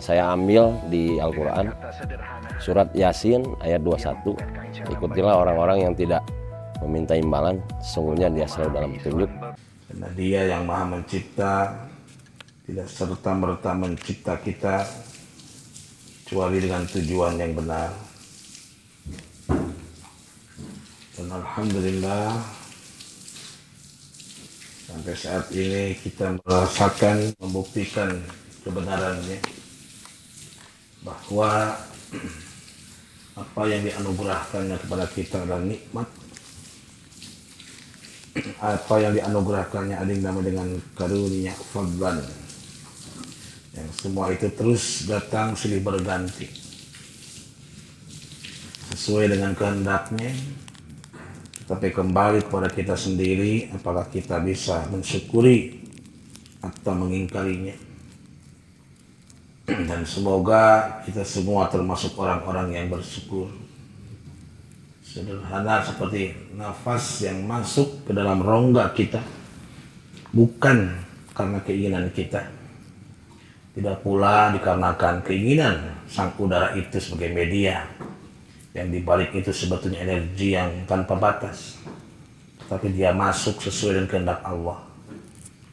saya ambil di Al-Quran, surat Yasin ayat 21. Ikutilah orang-orang yang tidak meminta imbalan, sesungguhnya dia selalu dalam petunjuk. Karena dia yang maha mencipta, tidak serta-merta mencipta kita kecuali dengan tujuan yang benar. Dan alhamdulillah sampai saat ini kita merasakan, membuktikan kebenarannya bahwa apa yang dianugerahkannya kepada kita adalah nikmat. Apa yang dianugerahkannya ada yang nama dengan karunia fadlan, yang semua itu terus datang silih berganti sesuai dengan kehendaknya. Tapi kembali kepada kita sendiri, apakah kita bisa mensyukuri atau mengingkarinya. Dan semoga kita semua termasuk orang-orang yang bersyukur. Sederhana seperti nafas yang masuk ke dalam rongga kita, bukan karena keinginan kita, tidak pula dikarenakan keinginan sang udara itu sebagai media. Yang dibalik itu sebetulnya energi yang tanpa batas, tapi dia masuk sesuai dengan kehendak Allah,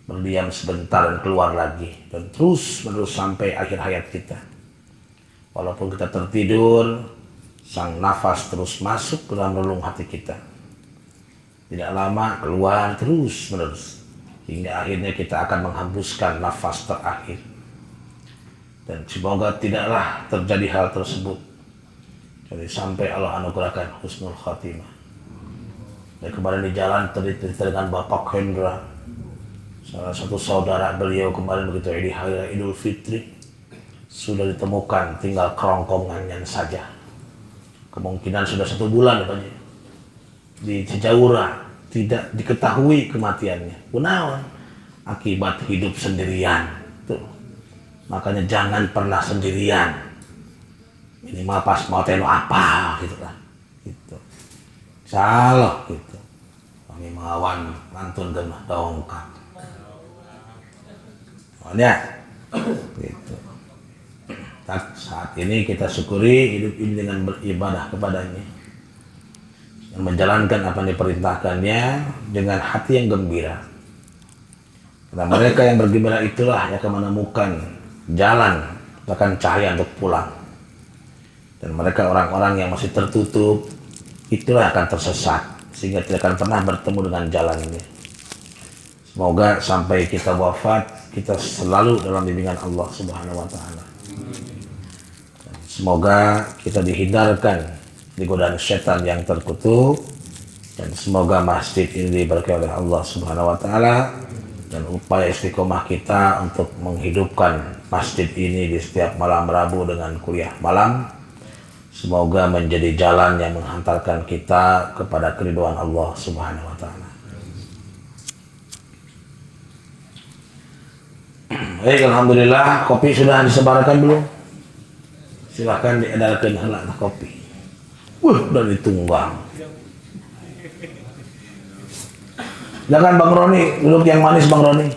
berdiam sebentar dan keluar lagi, dan terus menerus sampai akhir hayat kita. Walaupun kita tertidur, sang nafas terus masuk ke dalam relung hati kita, tidak lama keluar terus menerus, hingga akhirnya kita akan menghembuskan nafas terakhir. Dan semoga tidaklah terjadi hal tersebut, jadi sampai Allah anugerahkan husnul khatimah. Dan kemarin di jalan cerita dengan Bapak Hendra, salah satu saudara beliau, kemarin begitu hari Idul Fitri sudah ditemukan tinggal kerongkongannya saja. Kemungkinan sudah 1 bulan katanya di Cijaura, tidak diketahui kematiannya. Gunawan akibat hidup sendirian. Tuh. Makanya jangan pernah sendirian. Minimal pas mau teno apa gitu kan, gitu. Salah gitu. Kami melawan lantun dan dongkak. Makanya gitu. Saat ini kita syukuri hidup ini dengan beribadah kepadanya, yang menjalankan apa yang diperintahkannya dengan hati yang gembira. Karena mereka yang bergembira itulah yang akan menemukan jalan, bahkan cahaya untuk pulang. Dan mereka orang-orang yang masih tertutup, itulah akan tersesat, sehingga tidak akan pernah bertemu dengan jalannya. Semoga sampai kita wafat, kita selalu dalam bimbingan Allah Subhanahu wa Ta'ala. Semoga kita dihindarkan dari godaan setan yang terkutuk, dan semoga masjid ini diberkahi oleh Allah Subhanahu wa Ta'ala, dan upaya istiqomah kita untuk menghidupkan masjid ini di setiap malam Rabu dengan kuliah malam, semoga menjadi jalan yang menghantarkan kita kepada keridhaan Allah Subhanahu wa Ta'ala. Baik, alhamdulillah, kopi sudah disebarkan belum? Silahkan diedarkan halak kopi. Udah ditunggang. Silakan Bang Roni, duduk yang manis Bang Roni.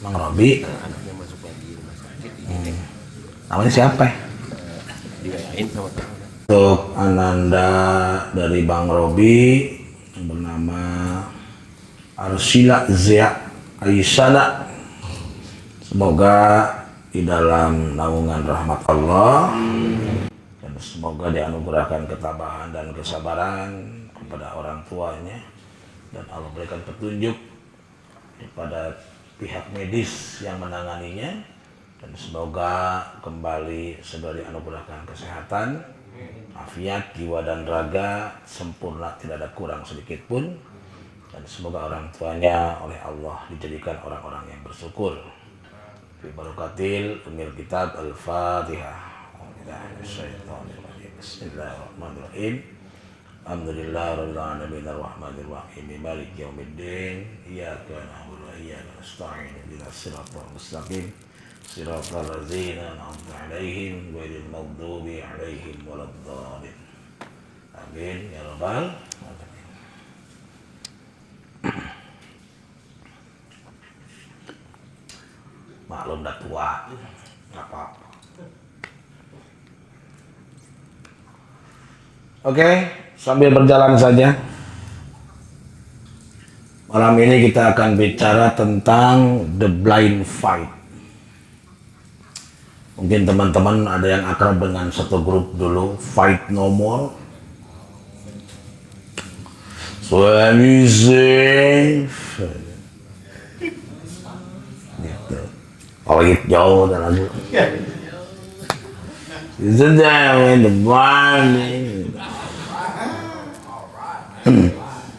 Bang Robi. Anaknya masuk lagi rumah sakit. Namanya siapa? Diain sama Untuk Ananda dari Bang Robi yang bernama Arsila Zia Aisyana, semoga di dalam naungan rahmat Allah, dan semoga dianugerahkan ketabahan dan kesabaran kepada orang tuanya, dan Allah berikan petunjuk kepada pihak medis yang menanganinya, dan semoga kembali segera dianugerahkan kesehatan, afiat jiwa dan raga sempurna, tidak ada kurang sedikit pun, dan semoga orang tuanya oleh Allah dijadikan orang-orang yang bersyukur. Fi barakatil umil kitab al-Fatihah. Bismillahirrahmanirrahim. Alhamdulillahirabbil alamin arrahmanir rahim maliki yaumiddin iyyaka na'budu wa iyyaka nasta'in ihdinas siratal mustaqim siratal ladzina an'amta 'alaihim ghairil maghdubi 'alaihim waladdallin. Amin ya rabbal alamin. maklum udah tua, nggak apa-apa. Oke, sambil berjalan saja. Malam ini kita akan bicara tentang the blind fight. Mungkin teman-teman ada yang akrab dengan satu grup dulu, Fight No More. Soalnya gitu. Kalau gitu jauh dan lagu. Sedang in the morning.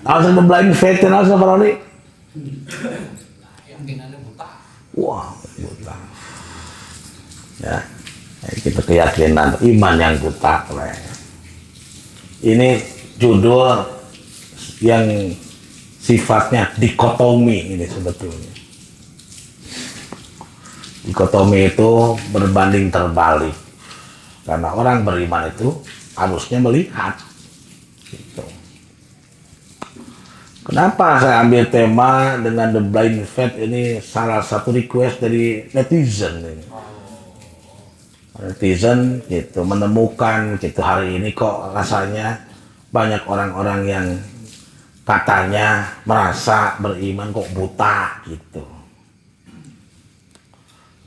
Langsung the blind fight dan langsung apa nih? Wah, buta. Ya, kita keyakinan iman yang buta. Ini judul yang sifatnya dikotomi ini sebetulnya. Dikotomi itu berbanding terbalik. Karena orang beriman itu harusnya melihat. Gitu. Kenapa saya ambil tema dengan the blind faith ini? Salah satu request dari netizen ini. Netizen gitu menemukan gitu hari ini kok rasanya banyak orang-orang yang katanya merasa beriman kok buta gitu.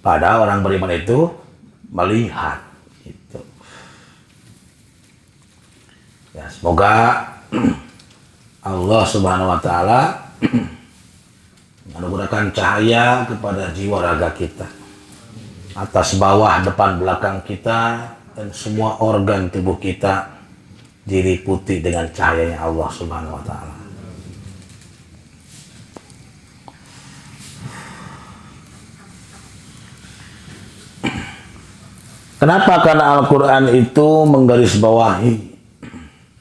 Padahal orang beriman itu melihat gitu. Ya, semoga Allah Subhanahu wa taala menganugerahkan cahaya kepada jiwa raga kita. Atas bawah, depan belakang kita dan semua organ tubuh kita diliputi dengan cahayanya Allah Subhanahu wa taala. Kenapa? Karena Al-Quran itu menggarisbawahi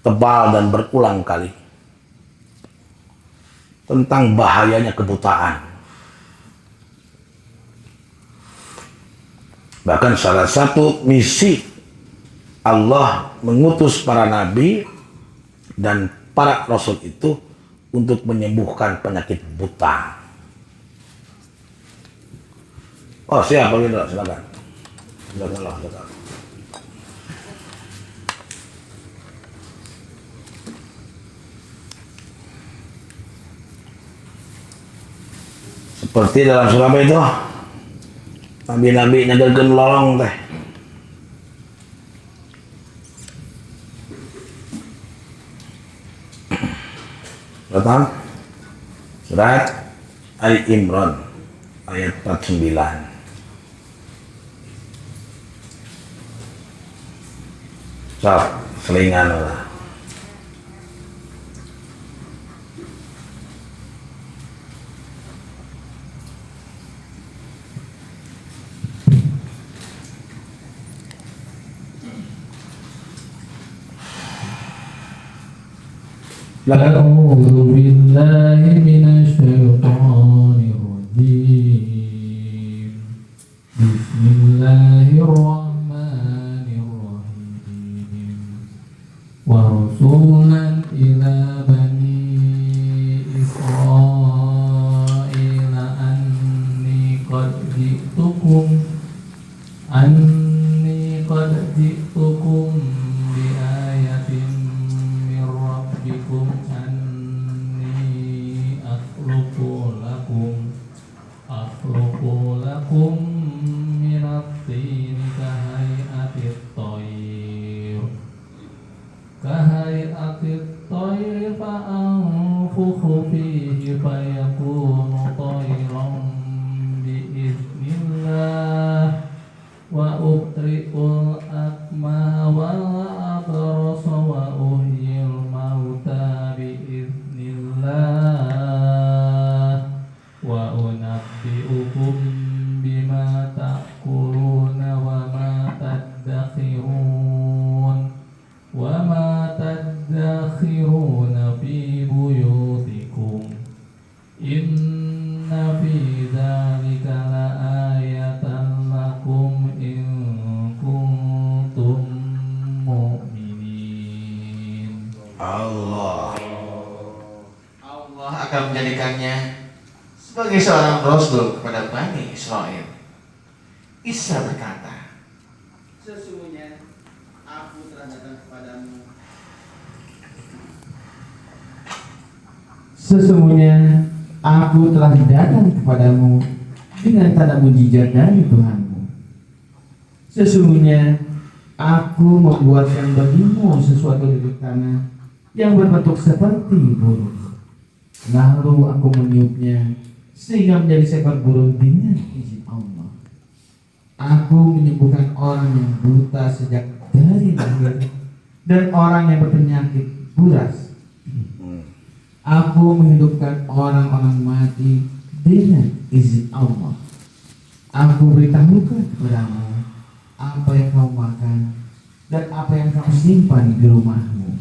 tebal dan berulang kali tentang bahayanya kebutaan. Bahkan salah satu misi Allah mengutus para nabi dan para rasul itu untuk menyembuhkan penyakit buta. Oh siap, silakan. Silakan. Seperti dalam surah apa itu? Nabi-nabi nyadarkan lolong teh. Betul? Surat Ali Imran ayat 49. So, selingan lah. أعوذ بالله من الشيطان الرجيم بسم الله الرحمن الرحيم ورسولا إلى بني إسرائيل أني قد جئتكم بآية من ربكم أني أخلق لكم من الطين كهيئة الطير فأنفخ فيه فيكون طيرا بإذن الله وأبرئ الأكمه والأبرص وأحيي الموتى بإذن الله وأنبئكم بما تأكلون وما تدخرون في بيوتكم إن في ذلك لآية لكم إن كنتم مؤمنين. Allah Allah akan menjadikannya sebagai seorang rasul kepada Bani Israel Isa berkata, sesungguhnya aku telah datang kepadamu. Sesungguhnya aku telah datang kepadamu dengan tanda mujizat dari Tuhanmu. Sesungguhnya aku membuatkan bagimu sesuatu di tanah yang berbentuk seperti burung. Lalu aku meniupnya sehingga menjadi seekor burung dengan izin Allah. Aku menyembuhkan orang yang buta sejak dari lahir dan orang yang berpenyakit buras. Aku menghidupkan orang-orang mati dengan izin Allah. Aku beritahukan kepadamu apa yang kau makan dan apa yang kau simpan di rumahmu.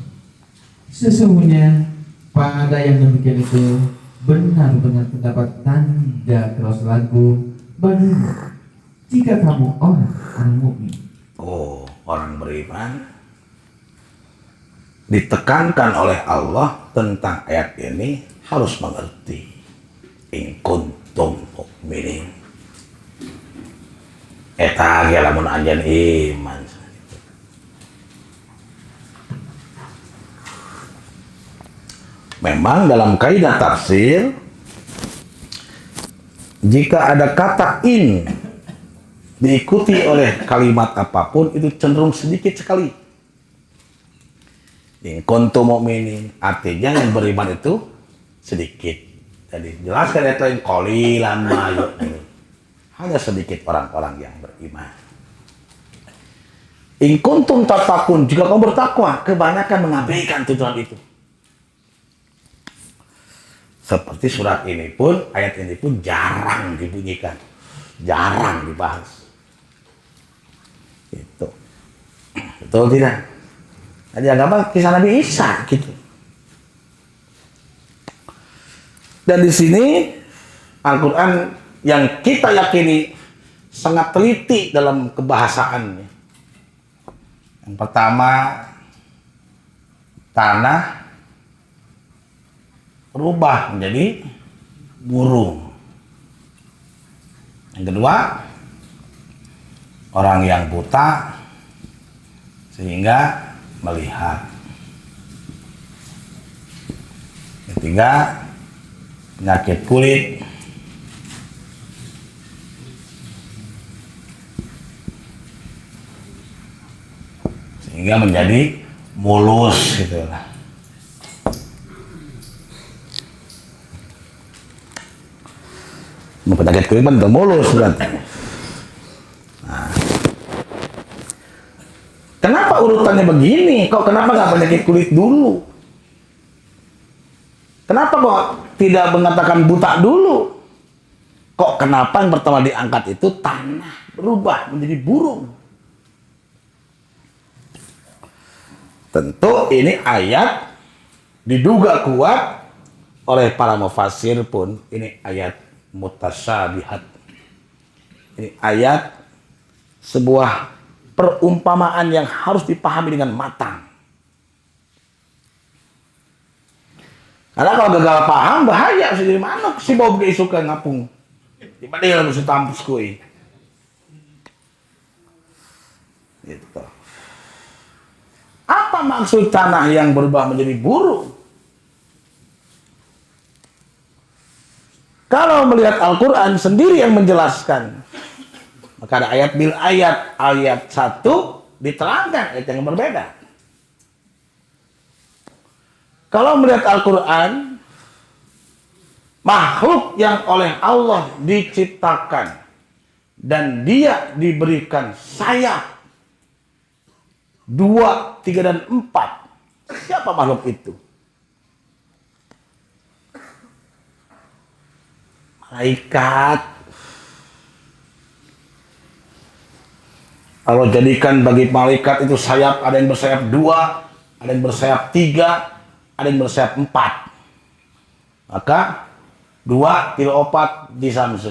Sesungguhnya pada yang demikian itu benar-benar terdapat tanda kerasulanku bagimu jika kamu orang mukmin. Oh, orang beriman ditekankan oleh Allah tentang ayat ini harus mengerti in kuntum mukminin. Eta ge lamun anjeun iman. Memang dalam kaidah tafsir jika ada kata in diikuti oleh kalimat apapun itu cenderung sedikit sekali. In kuntum mukminin artinya yang beriman itu sedikit. Jadi jelaskan itu yang qalilan ma yu'minun. Hanya sedikit orang-orang yang beriman. In kuntum tattaqun, jika kamu bertakwa, kebanyakan mengabaikan tujuan itu. Seperti surat ini pun, ayat ini pun jarang dibunyikan, jarang dibahas. Itu, betul tidak? Ada agama kisah Nabi Isa gitu. Dan di sini Al-Quran yang kita yakini sangat teliti dalam kebahasaannya. Yang pertama, tanah berubah menjadi burung. Yang kedua, orang yang buta sehingga melihat. Ketiga, penyakit kulit. Sehingga menjadi mulus gitu lah. Penyakit kulit kan mulus berarti. Nah. Kenapa urutannya begini? Kok kenapa nggak penyakit kulit dulu? Kenapa kok tidak mengatakan buta dulu? Kok kenapa yang pertama diangkat itu tanah berubah menjadi burung? Tentu ini ayat diduga kuat oleh para mufassir pun ini ayat mutasyabihat. Ini ayat sebuah perumpamaan yang harus dipahami dengan matang. Karena kalau gagal paham bahaya sih, dari mana si bau ge suka ngapung. Di mana dia mesti tampus kuy. Gitu. Apa maksud tanah yang berubah menjadi burung? Kalau melihat Al-Quran sendiri yang menjelaskan, maka ada ayat bil ayat. Ayat 1 diterangkan ayat yang berbeda. Kalau melihat Al-Quran, makhluk yang oleh Allah diciptakan dan dia diberikan sayap 2, 3, dan 4. Siapa makhluk itu? Malaikat. Allah jadikan bagi malaikat itu sayap, ada yang bersayap 2, ada yang bersayap 3, ada yang bersayap 4. Maka 2, 3, 4 di Samsu.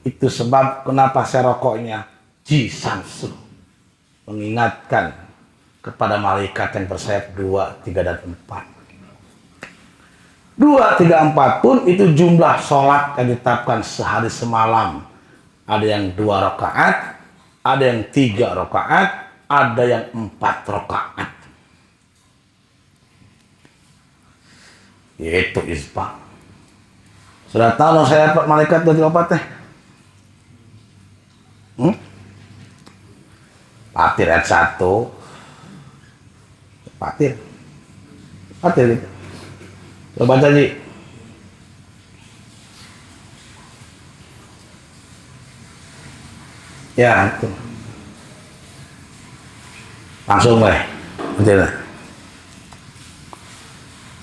Itu sebab kenapa saya rokoknya Ji Samsu. Mengingatkan kepada malaikat yang bersayap 2, 3, dan 4. 2, 3, 4 pun itu jumlah sholat yang ditetapkan sehari semalam ada yang 2 rakaat, ada yang 3 rakaat, ada yang 4 rakaat. Itu isbah. Sudah tahu dong saya malaikat dari opat teh? Fatir ayat 1. Fatir gitu. Coba baca Ji. Ya itu. Langsung deh. Betul lah.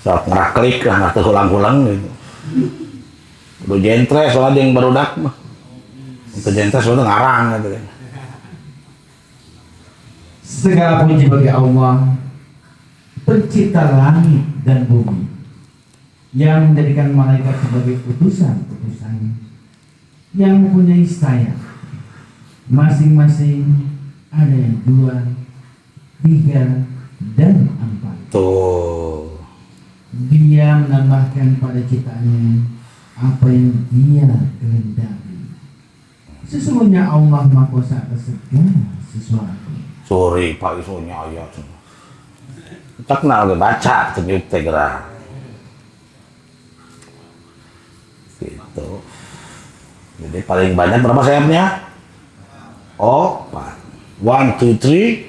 Sok ngeraklik lah, nggak ulang-ulang gitu. Udah jentres soalnya yang barudak mah. Itu jentres soalnya ngarang gitu. Segala puji bagi Allah, pencipta langit dan bumi, yang menjadikan malaikat sebagai utusan-utusannya, yang mempunyai sayap. Masing-masing ada yang 2, 3, dan 4. Tuh. Dia menambahkan pada ciptaannya apa yang dia kehendaki. Sesungguhnya Allah Maha Kuasa atas segala sesuatu. Sorry Pak isunya ayat. Kita kenal ke baca sejuk tegera. Gitu. Jadi paling banyak berapa sayapnya? Oh, 1, 2, 3,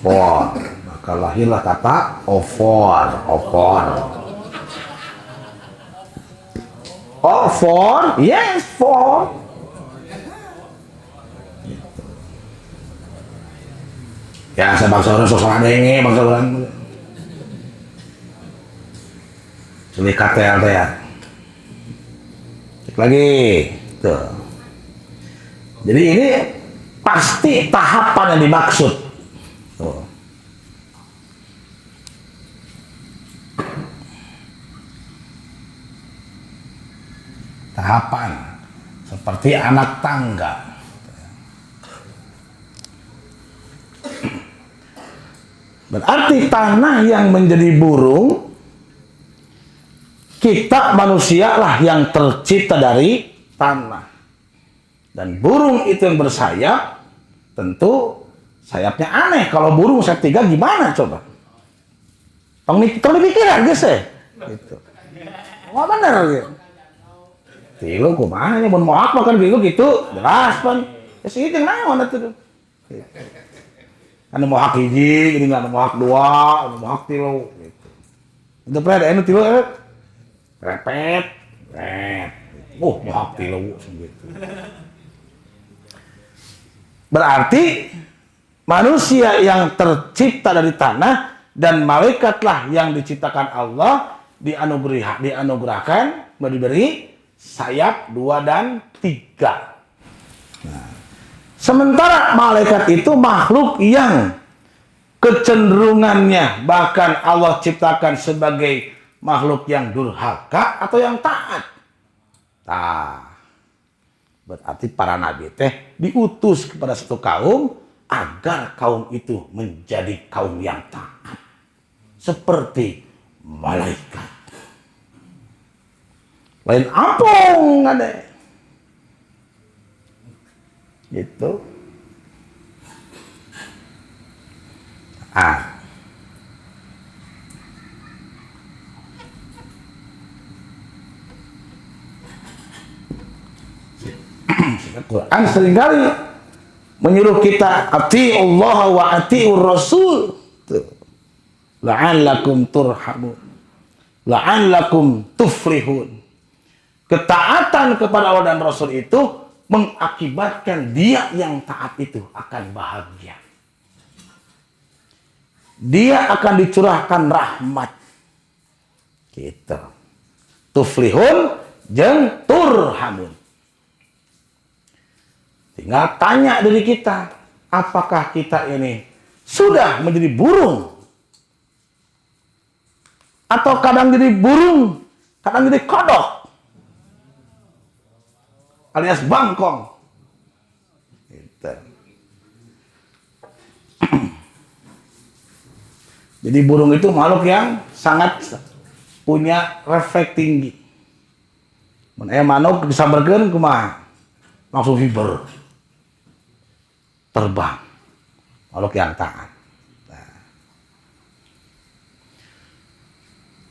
4. Maka lahirlah kata ofor. Ofor, yes, 4. Ya, saya bangsa orang sosok adenge, bangsa orang. Sulit katel teh ya. Cek lagi, tuh. Jadi ini pasti tahapan yang dimaksud. Tuh. Tahapan seperti anak tangga. Berarti tanah yang menjadi burung, kita manusia lah yang tercipta dari tanah. Dan burung itu yang bersayap, tentu sayapnya aneh. Kalau burung sayap 3 gimana coba? Tong dipikiran guys ya. Gitu. Wah bener gitu. Tilu kumaha nya mun moak makan gitu jelas pan. Ya sih jeung naon atuh. Anu mohak hiji, gini anu mohak 2, anu mohak 3 gitu. Itu pernah ada anu 3 repet. Mohak 3 gitu. Berarti manusia yang tercipta dari tanah dan malaikatlah yang diciptakan Allah dianugerahkan diberi sayap 2 dan 3. Nah, sementara malaikat itu makhluk yang kecenderungannya bahkan Allah ciptakan sebagai makhluk yang durhaka atau yang taat. Nah, berarti para nabi teh diutus kepada satu kaum agar kaum itu menjadi kaum yang taat seperti malaikat. Lain ampung ada. Gitu. Quran seringkali menyuruh kita ati'ullah wa ati'ur rasul. La'allakum turhamun. La'allakum tuflihun. Ketaatan kepada Allah dan Rasul itu mengakibatkan dia yang taat itu akan bahagia. Dia akan dicurahkan rahmat. Gitu. Tuflihun jeung turhamun. Tinggal tanya diri kita, apakah kita ini sudah menjadi burung? Atau kadang jadi burung, kadang jadi kodok? Alias bangkong. Gitu. Jadi burung itu makhluk yang sangat punya refleks tinggi. Mun aya manuk disamberkeun kumaha? langsung hiber, terbang. Makhluk yang taat. Nah.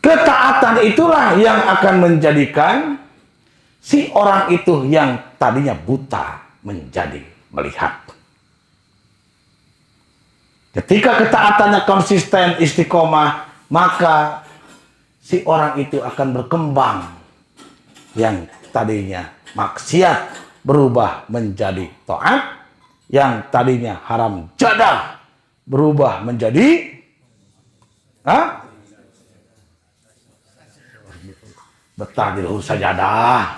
Ketaatan itulah yang akan menjadikan si orang itu yang tadinya buta menjadi melihat. Ketika ketaatannya konsisten, istiqomah, maka si orang itu akan berkembang. Yang tadinya maksiat berubah menjadi taat, yang tadinya haram jadah berubah menjadi betah di luhur sajadah.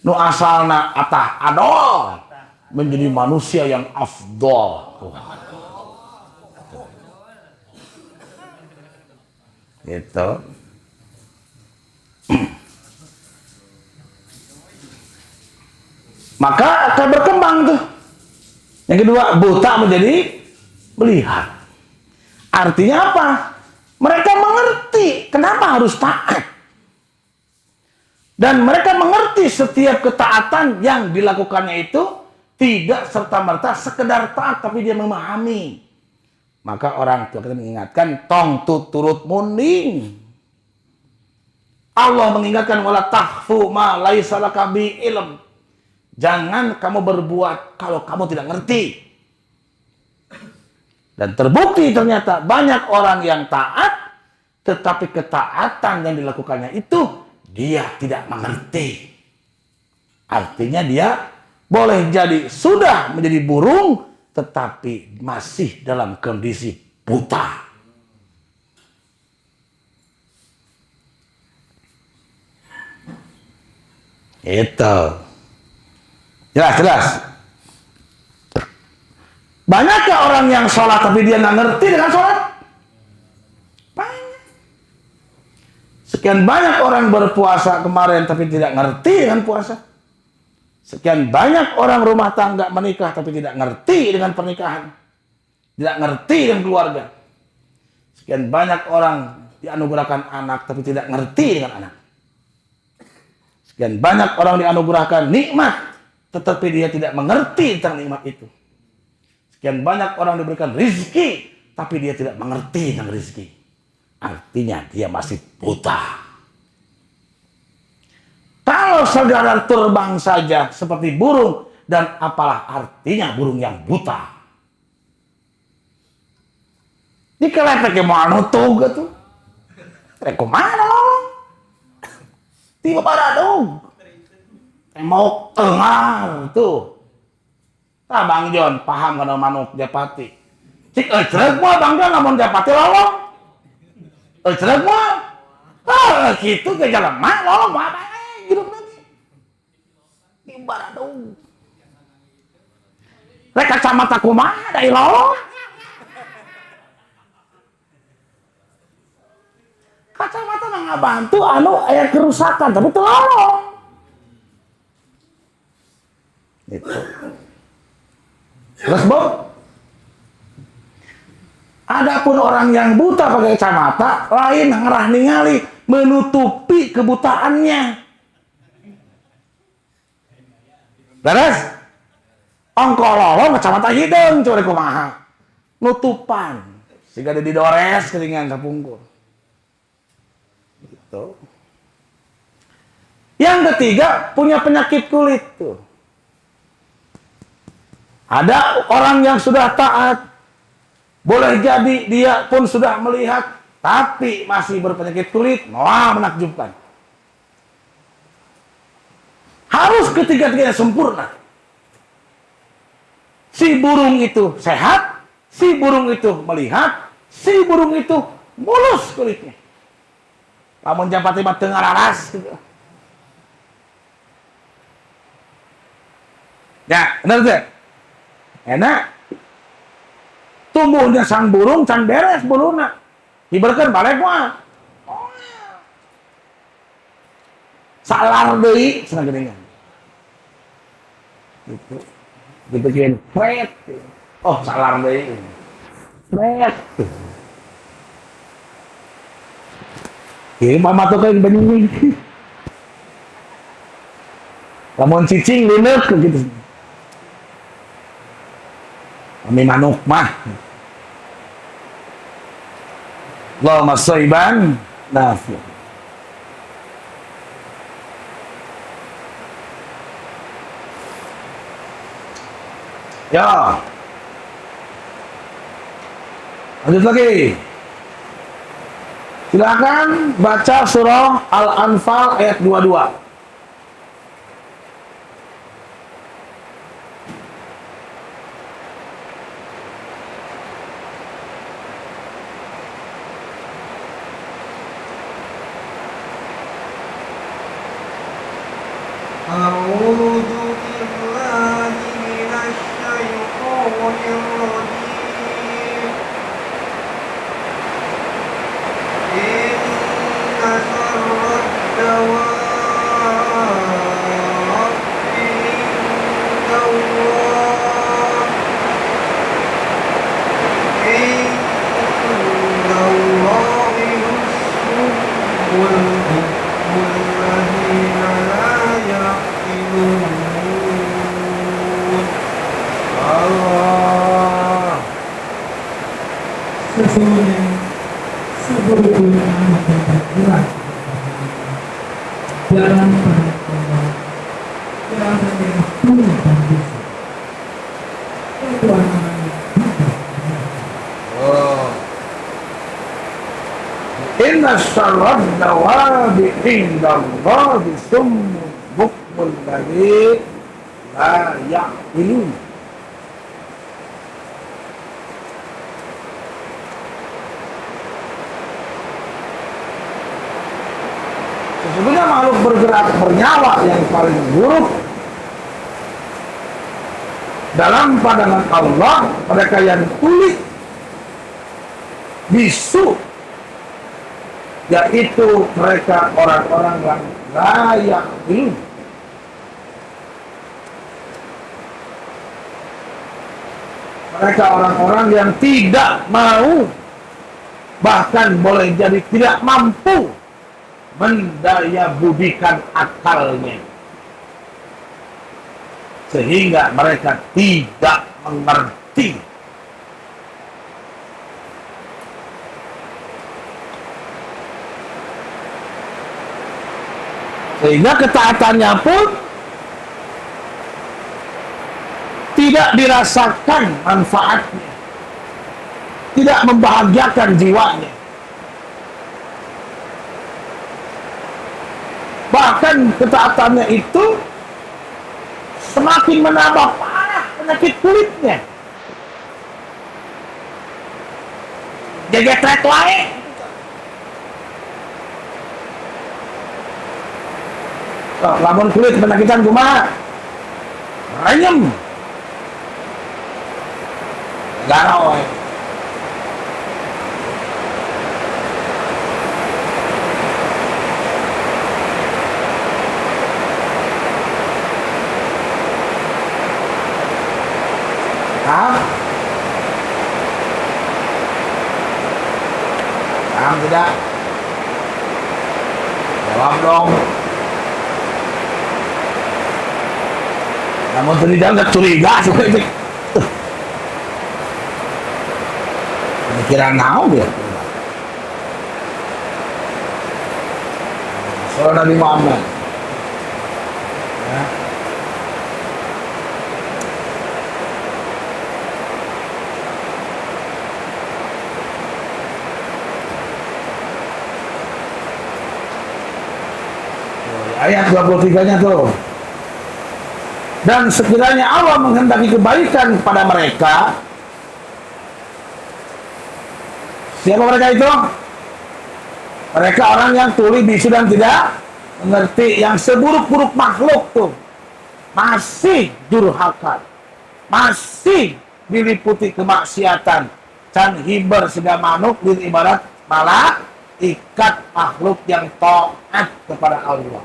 Nu asalna atah adol menjadi manusia yang afdol. Gitu. Maka akan berkembang tuh. Yang kedua, buta menjadi melihat. Artinya apa? Mereka mengerti kenapa harus taat. Dan mereka mengerti setiap ketaatan yang dilakukannya itu tidak serta-merta sekedar taat, tapi dia memahami. Maka orang tua kita mengingatkan, tong tuturut munding. Allah mengingatkan, wala tahfu ma laisa laka bi ilm. Jangan kamu berbuat kalau kamu tidak ngerti. Dan terbukti ternyata banyak orang yang taat, tetapi ketaatan yang dilakukannya itu dia tidak mengerti. Artinya dia boleh jadi sudah menjadi burung, tetapi masih dalam kondisi buta. Itu. Jelas. Banyakkah orang yang sholat tapi dia nggak ngerti dengan sholat? Banyak. Sekian banyak orang berpuasa kemarin tapi tidak ngerti dengan puasa. Sekian banyak orang rumah tangga menikah tapi tidak ngerti dengan pernikahan. Tidak ngerti dengan keluarga. Sekian banyak orang dianugerahkan anak tapi tidak ngerti dengan anak. Sekian banyak orang dianugerahkan nikmat tetapi dia tidak mengerti tentang nikmat itu. Sekian banyak orang diberikan rizki, tapi dia tidak mengerti tentang rizki. Artinya dia masih buta. Kalau saudara terbang saja seperti burung, dan apalah artinya burung yang buta. Ini kelepek yang mau nutug gitu. Reko mana lolong? Tiba pada dong. Mau engar tuh. Ah Bang John paham kana manuk Japati. Cik ecreg mah Bang John lamun Japati lolong. Ecreg mah. Ah kitu ge jelema lolong mah hidup lagi. Ibarat dong. Rek kacamata kumaha da lolong. Kacamata mah ngabantu anu aya kerusakan tapi teu lolong. Itu. Terus Bob, adapun orang yang buta pakai kacamata, lain ngerah ningali menutupi kebutaannya. Beres? Ongko lolong kacamata hideung curi kumaha. Nutupan. Sehingga didores keringan kapungkur. Gitu. Yang ketiga punya penyakit kulit tuh. Ada orang yang sudah taat, boleh jadi dia pun sudah melihat, tapi masih berpenyakit kulit, wah menakjubkan. Harus ketiga-tiganya sempurna. Si burung itu sehat, si burung itu melihat, si burung itu mulus kulitnya. Lamun Japati mah teu ngararas gitu. Ya, benar tuh. Enak. Tumbuhnya sang burung can beres buluna. Hiberkeun balek mah. Oh ya. Salar deui cenah geuningan. Gitu. Dibikin pret. Oh, salar deui. Pret. Kieu mah matukeun bening. Lamun cicing lineuk gitu. Kami manuk mah. Allahumma shayban nafi'. Ya. Lanjut lagi. Silakan baca surah Al-Anfal ayat 22. أعوذ بالله من الشيطان الرجيم إن شر الدواب عند الله الصم والبكم الذين لا يعقلون. Allah. Sesungguhnya seburuk-buruk anak yang tergerak dalam perang Allah dalam daerah tuli dan bisa itu orang-orang yang tidak Oh. Inna syarrad dawabi indallahi summun bukmun ladzi la ya'qilun. Sesungguhnya makhluk bergerak bernyawa yang paling buruk dalam pandangan Allah mereka yang tuli, bisu, yaitu mereka orang-orang yang layak ilmu. Mereka orang-orang yang tidak mau, bahkan boleh jadi tidak mampu mendaya budikan akalnya, sehingga mereka tidak mengerti. Sehingga ketaatannya pun tidak dirasakan manfaatnya, tidak membahagiakan jiwanya. Bahkan ketaatannya itu semakin menambah parah penyakit kulitnya. Jegetret wae. So, lamun kulit penyakitan kumaha? Renyem. Garau wae. Hah? Paham tidak? Jawab dong. Namun tidak nggak curiga seperti itu. Pemikiran naon dia? Surah Nabi Muhammad. Ya. Ayat 23-nya tuh. Dan sekiranya Allah menghendaki kebaikan kepada mereka, siapa mereka itu? Mereka orang yang tuli, bisu dan tidak mengerti, yang seburuk-buruk makhluk tuh masih durhaka, masih diliputi kemaksiatan, can hiber sega manuk di ibarat malaikat makhluk yang taat kepada Allah.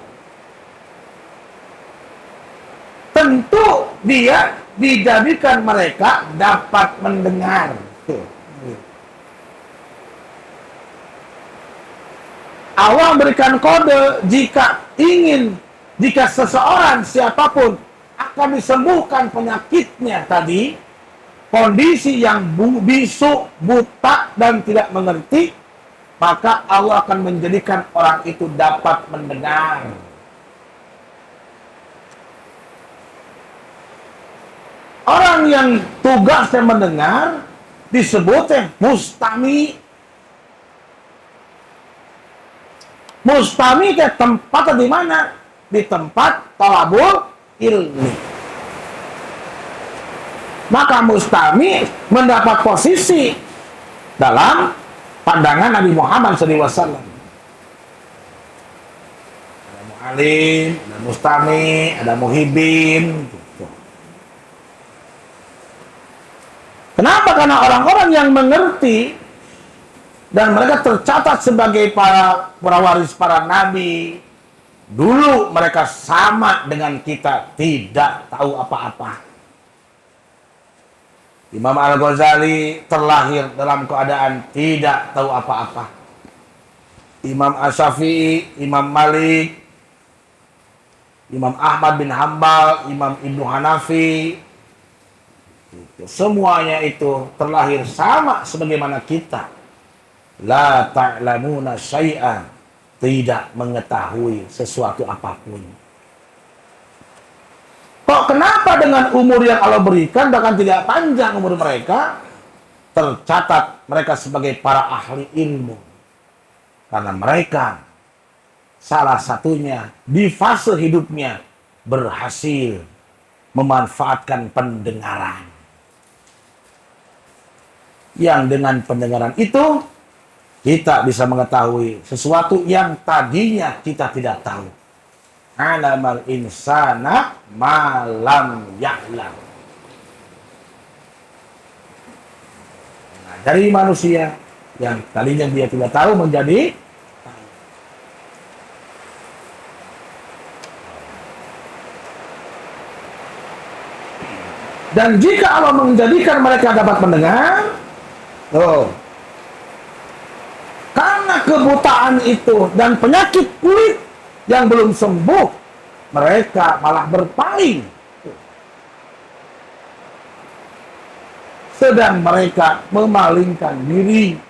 Tentu dia dijadikan mereka dapat mendengar. Allah berikan kode jika ingin jika seseorang siapapun akan disembuhkan penyakitnya tadi, kondisi yang bisu, buta, dan tidak mengerti, maka Allah akan menjadikan orang itu dapat mendengar. Orang yang tugasnya mendengar disebutnya mustami. Mustami ke tempatnya di mana? Di tempat talabul ilmi. Maka mustami mendapat posisi dalam pandangan Nabi Muhammad SAW. Ada mu'alim, ada mustami, ada muhibin. Kenapa? Karena orang-orang yang mengerti dan mereka tercatat sebagai para waris para nabi, dulu mereka sama dengan kita, tidak tahu apa-apa. Imam Al-Ghazali terlahir dalam keadaan tidak tahu apa-apa. Imam Asy-Syafi'i, Imam Malik, Imam Ahmad bin Hambal, Imam Ibnu Hanafi, semuanya itu terlahir sama sebagaimana kita. La ta'lamuna syai'an, tidak mengetahui sesuatu apapun. Kok kenapa dengan umur yang Allah berikan bahkan tidak panjang umur mereka, tercatat mereka sebagai para ahli ilmu? Karena mereka salah satunya di fase hidupnya berhasil memanfaatkan pendengaran. Yang dengan pendengaran itu kita bisa mengetahui sesuatu yang tadinya kita tidak tahu. Alamal insana malam ya'lam. Nah, dari manusia yang tadinya dia tidak tahu menjadi tahu. Dan jika Allah menjadikan mereka dapat mendengar, karena kebutaan itu dan penyakit kulit yang belum sembuh, mereka malah berpaling. Sedang mereka memalingkan diri.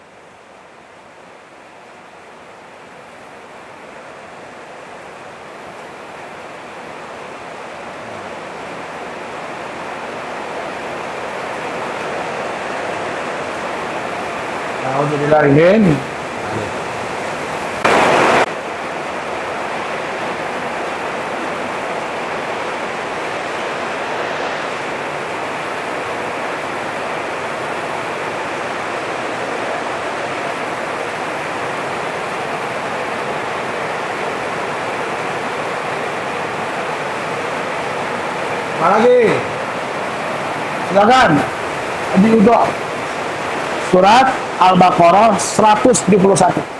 Nauzubillahin. Lagi, silakan diudok surat Al-Baqarah 171.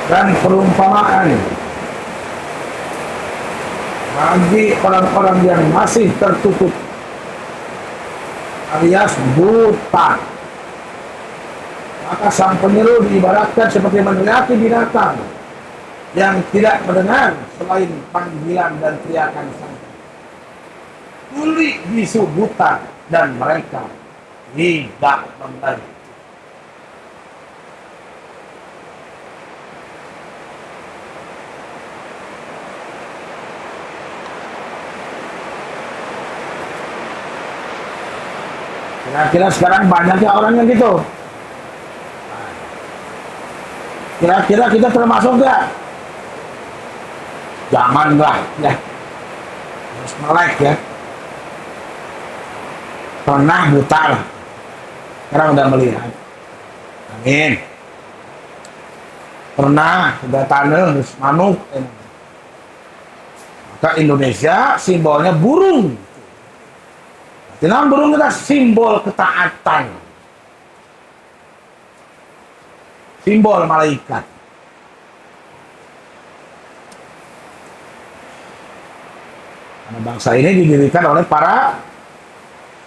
Dan perumpamaan bagi orang-orang yang masih tertutup alias buta, maka sang penyeru diibaratkan seperti meneriaki binatang yang tidak mendengar selain panggilan dan teriakan sang tuli bisu buta, dan mereka tidak membantu. Kira-kira sekarang banyaknya orang yang gitu. Kira-kira kita termasuk nggak? Janganlah ya. Harus melek ya. Pernah buta lah. Sekarang udah melihat. Amin. Pernah udah tanah manuk. Maka Indonesia simbolnya burung. Dalam burung kita simbol ketaatan. Simbol malaikat. Karena bangsa ini didirikan oleh para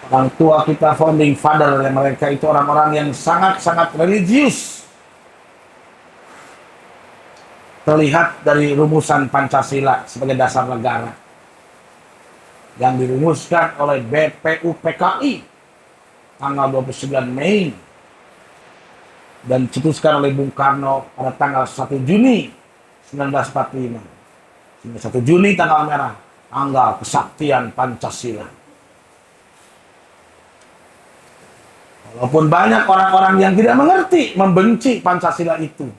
orang tua kita, founding father, mereka itu orang-orang yang sangat-sangat religius. Terlihat dari rumusan Pancasila sebagai dasar negara yang dirumuskan oleh BPUPKI tanggal 29 Mei dan dicetuskan oleh Bung Karno pada tanggal 1 Juni 1945. 1 Juni tanggal merah, tanggal kesaktian Pancasila. Walaupun banyak orang-orang yang tidak mengerti, membenci Pancasila itu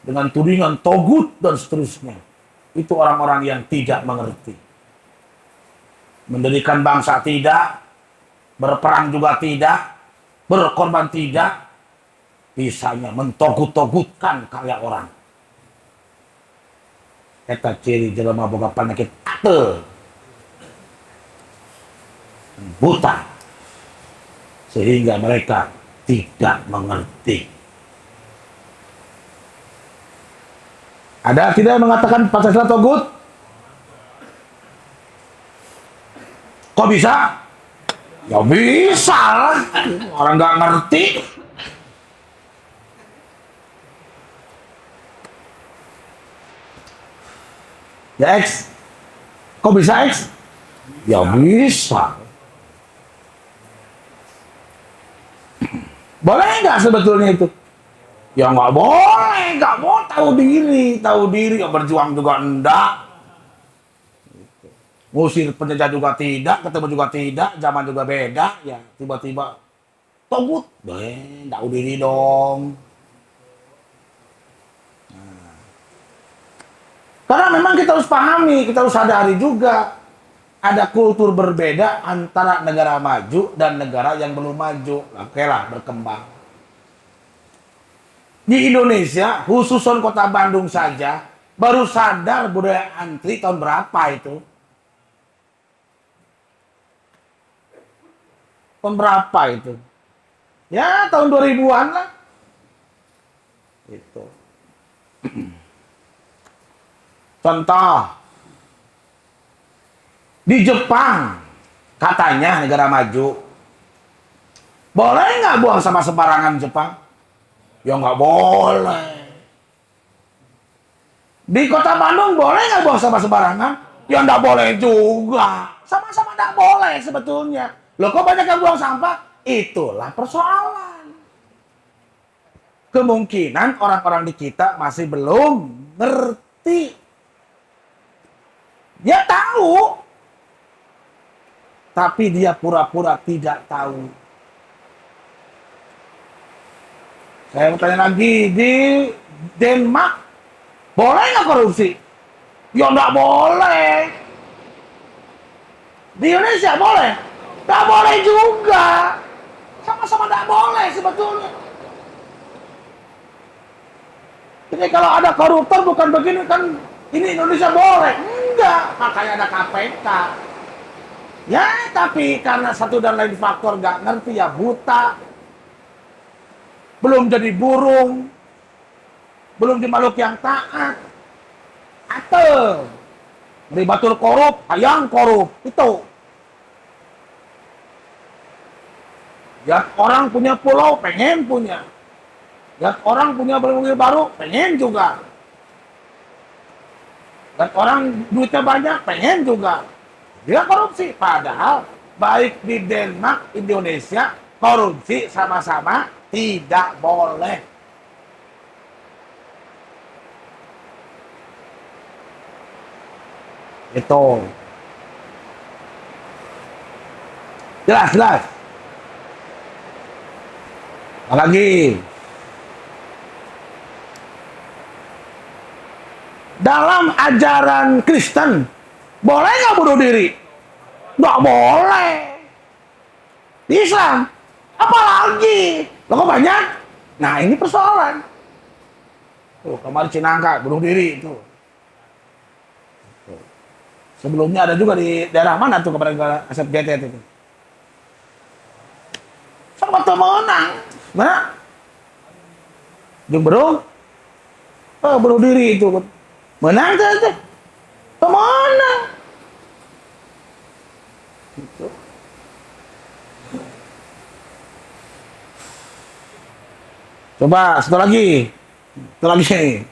dengan tudingan togut dan seterusnya, itu orang-orang yang tidak mengerti. Mendirikan bangsa tidak, berperang juga tidak, berkorban tidak, bisanya mentogut-togutkan karya orang. Eta ciri jelema boga penyakit ate, buta, sehingga mereka tidak mengerti. Ada tidak mengatakan Pancasila togut? Kok bisa? Ya bisa lah, orang nggak ngerti. Ya X, kok bisa X? Ya bisa. Boleh nggak sebetulnya itu? Ya nggak boleh, nggak mau tahu diri, ya berjuang juga enggak. Ngusir penjajah juga tidak, ketemu juga tidak, zaman juga beda, ya tiba-tiba togut, tahu diri dong. Nah. Karena memang kita harus pahami, kita harus sadari juga ada kultur berbeda antara negara maju dan negara yang belum maju. Oke lah, berkembang. Di Indonesia, khususon kota Bandung saja, baru sadar budaya antri tahun berapa itu? Tahun berapa itu? Ya, tahun 2000-an lah. Itu. Contoh. Di Jepang, katanya negara maju. Boleh nggak buang sama sembarangan Jepang? Ya nggak boleh. Di kota Bandung boleh nggak buang sama sembarangan? Ya nggak boleh juga. Sama-sama nggak boleh sebetulnya. Loh kok banyak yang buang sampah? Itulah persoalan. Kemungkinan orang-orang di kita masih belum ngerti. Dia tahu. Tapi dia pura-pura tidak tahu. Saya mau tanya lagi, di Denmark boleh nggak korupsi? Ya nggak boleh. Di Indonesia boleh? Nggak boleh juga. Sama-sama nggak boleh sebetulnya. Jadi kalau ada koruptor bukan begini kan ini Indonesia boleh? Enggak, makanya ada KPK. Ya tapi karena satu dan lain faktor nggak ngerti ya buta. Belum jadi burung, belum di makhluk yang taat, atau ribatul korup, hayang korup, itu. Lihat orang punya pulau, pengen punya. Lihat orang punya mobil baru, pengen juga. Lihat orang duitnya banyak, pengen juga. Dia korupsi, padahal baik di Denmark, Indonesia, korupsi sama-sama tidak boleh. Itu. Jelas. Lagi. Dalam ajaran Kristen, boleh nggak bunuh diri? Nggak boleh. Di Islam, Apalagi? Lo kok banyak? Nah ini persoalan. Tuh, kemarin Cinangka, bunuh diri itu. Sebelumnya ada juga di daerah mana tuh kepada Asep GT itu. Sama menang. Mana? Jumberung. Oh, bunuh diri itu. Menang tuh. Menang. Gitu. Coba satu lagi. Satu lagi.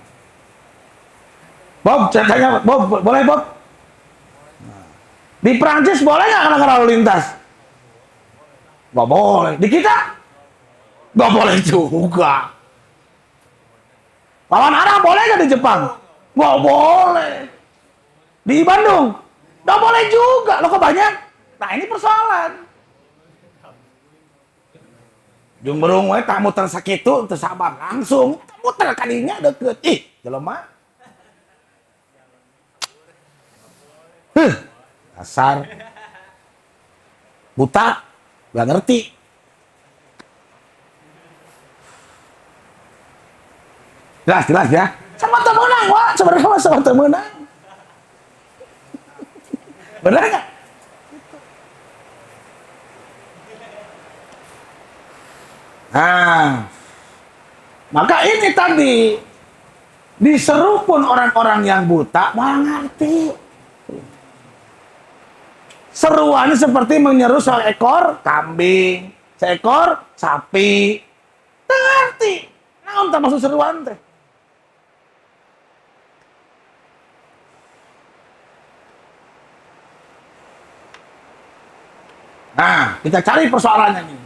Bob, saya tanya, Bob, boleh Bob? Di Prancis boleh nggak kena lalu lintas? Nggak boleh. Di kita? Nggak boleh juga. Lawan Arab boleh nggak di Jepang? Nggak boleh. Di Bandung? Nggak boleh juga. Lo kok banyak? Nah ini persoalan. Jumberung we tak muter sakitu teu sabar langsung muter kadinya deukeut. Ih, jelema. Dasar buta, gak ngerti. Jelas ya. Sama temenang, Wak. Sebenarnya sama temenang. Bener gak? Nah, maka ini tadi diseru pun orang-orang yang buta malah ngerti. Seruannya seperti menyeru seekor kambing, seekor sapi. Ngerti. Naon termasuk seruan teh? Nah, kita cari persoalannya nih.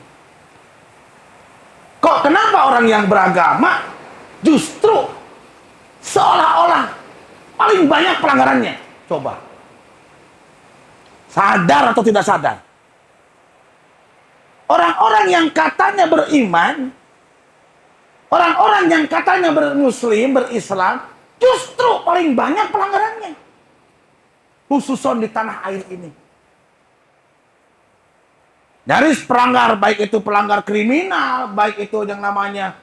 Kok kenapa orang yang beragama justru seolah-olah paling banyak pelanggarannya? Coba. Sadar atau tidak sadar? Orang-orang yang katanya beriman, orang-orang yang katanya bermuslim, berislam, justru paling banyak pelanggarannya. Khususon di tanah air ini. Nyaris pelanggar, baik itu pelanggar kriminal, baik itu yang namanya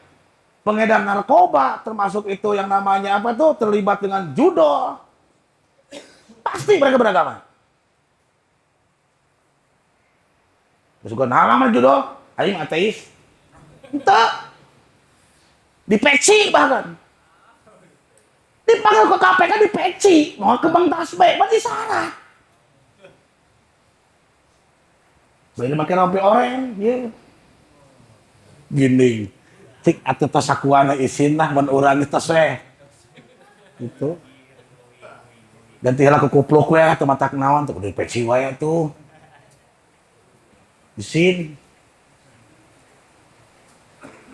pengedar narkoba, termasuk itu yang namanya apa tuh terlibat dengan judo. Pasti mereka beragama. Terus juga nama judo, aing ateis. Entah. Dipeci bahkan. Dipanggil ke KPK dipeci, mau ke Bang Tasbih, berarti salah. Bayi makin rompi oranye, ya. Gini, cik atuh tos sakuana isin lah, mun urang tos we. Gitu. Dan tiala ke kupluk we atau mata kenawan tuh, udah peci wae tuh. Isin.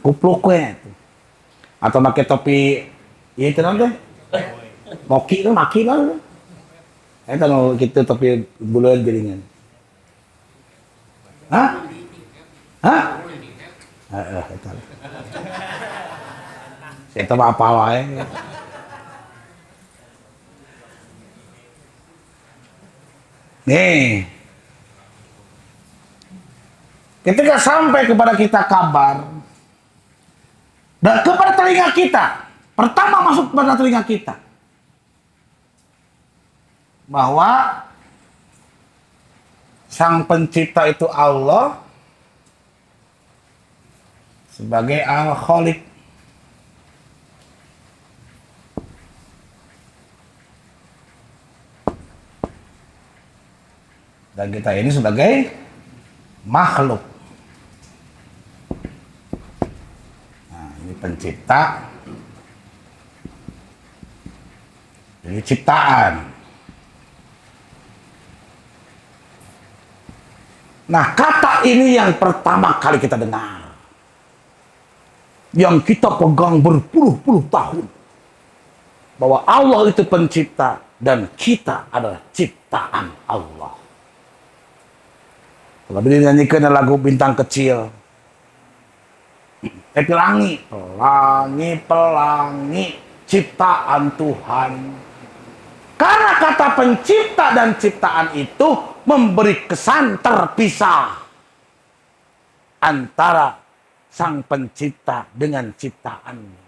Kupluk we tuh. Atau pakai topi, iya itu nanti. Moki tuh, maki lah. Itu no gitu topi bulan jaringan. Hah? Hah? Itu. Saya tahu apa wae. Nih. Ketika sampai kepada kita kabar dan kepada telinga kita, pertama masuk kepada telinga kita bahwa Sang Pencipta itu Allah sebagai Al-Khaliq. Dan kita ini sebagai makhluk. Nah, ini pencipta. Ini ciptaan. Nah, kata ini yang pertama kali kita dengar. Yang kita pegang berpuluh-puluh tahun. Bahwa Allah itu pencipta dan kita adalah ciptaan Allah. Kalau dinyanyikan lagu Bintang Kecil. Pelangi, pelangi, pelangi, ciptaan Tuhan. Karena kata pencipta dan ciptaan itu memberi kesan terpisah. antara sang pencipta dengan ciptaannya.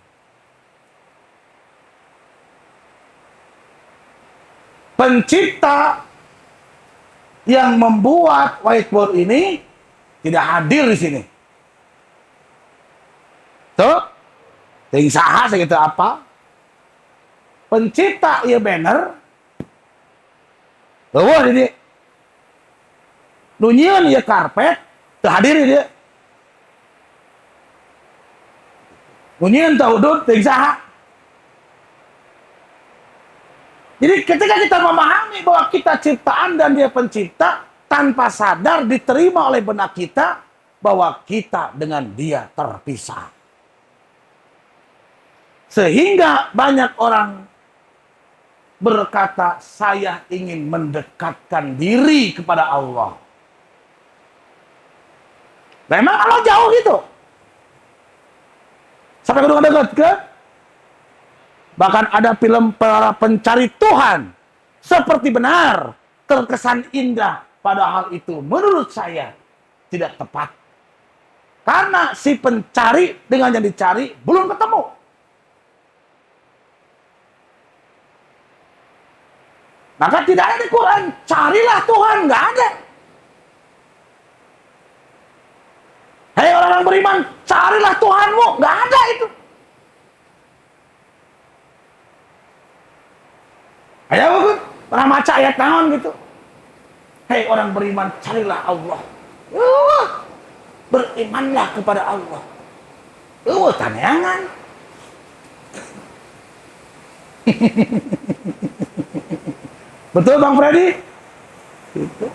Pencipta yang membuat whiteboard ini tidak hadir di sini. Tuh, ting saha segitu apa? Pencipta ieu banner, eueuh di dieu. Nu nyieun ieu karpet, teu hadir di dieu. Nu nyieun teu udud, ting saha? Jadi ketika kita memahami bahwa kita ciptaan dan dia pencipta, tanpa sadar diterima oleh benak kita bahwa kita dengan dia terpisah. Sehingga banyak orang berkata, saya ingin mendekatkan diri kepada Allah. Memang Allah jauh gitu. Sampai kudu dekat ke? Bahkan ada film para pencari Tuhan. Seperti benar. Terkesan indah. Padahal itu menurut saya tidak tepat. Karena si pencari dengan yang dicari belum ketemu. Maka tidak ada di Quran. Carilah Tuhan. Nggak ada. Hei orang-orang beriman. Carilah Tuhanmu. Nggak ada itu. Ayo bukan, pernah baca ayat naon gitu. Hei orang beriman, carilah Allah. Berimanlah kepada Allah. Taneangan. Betul Bang Freddy? Gitu.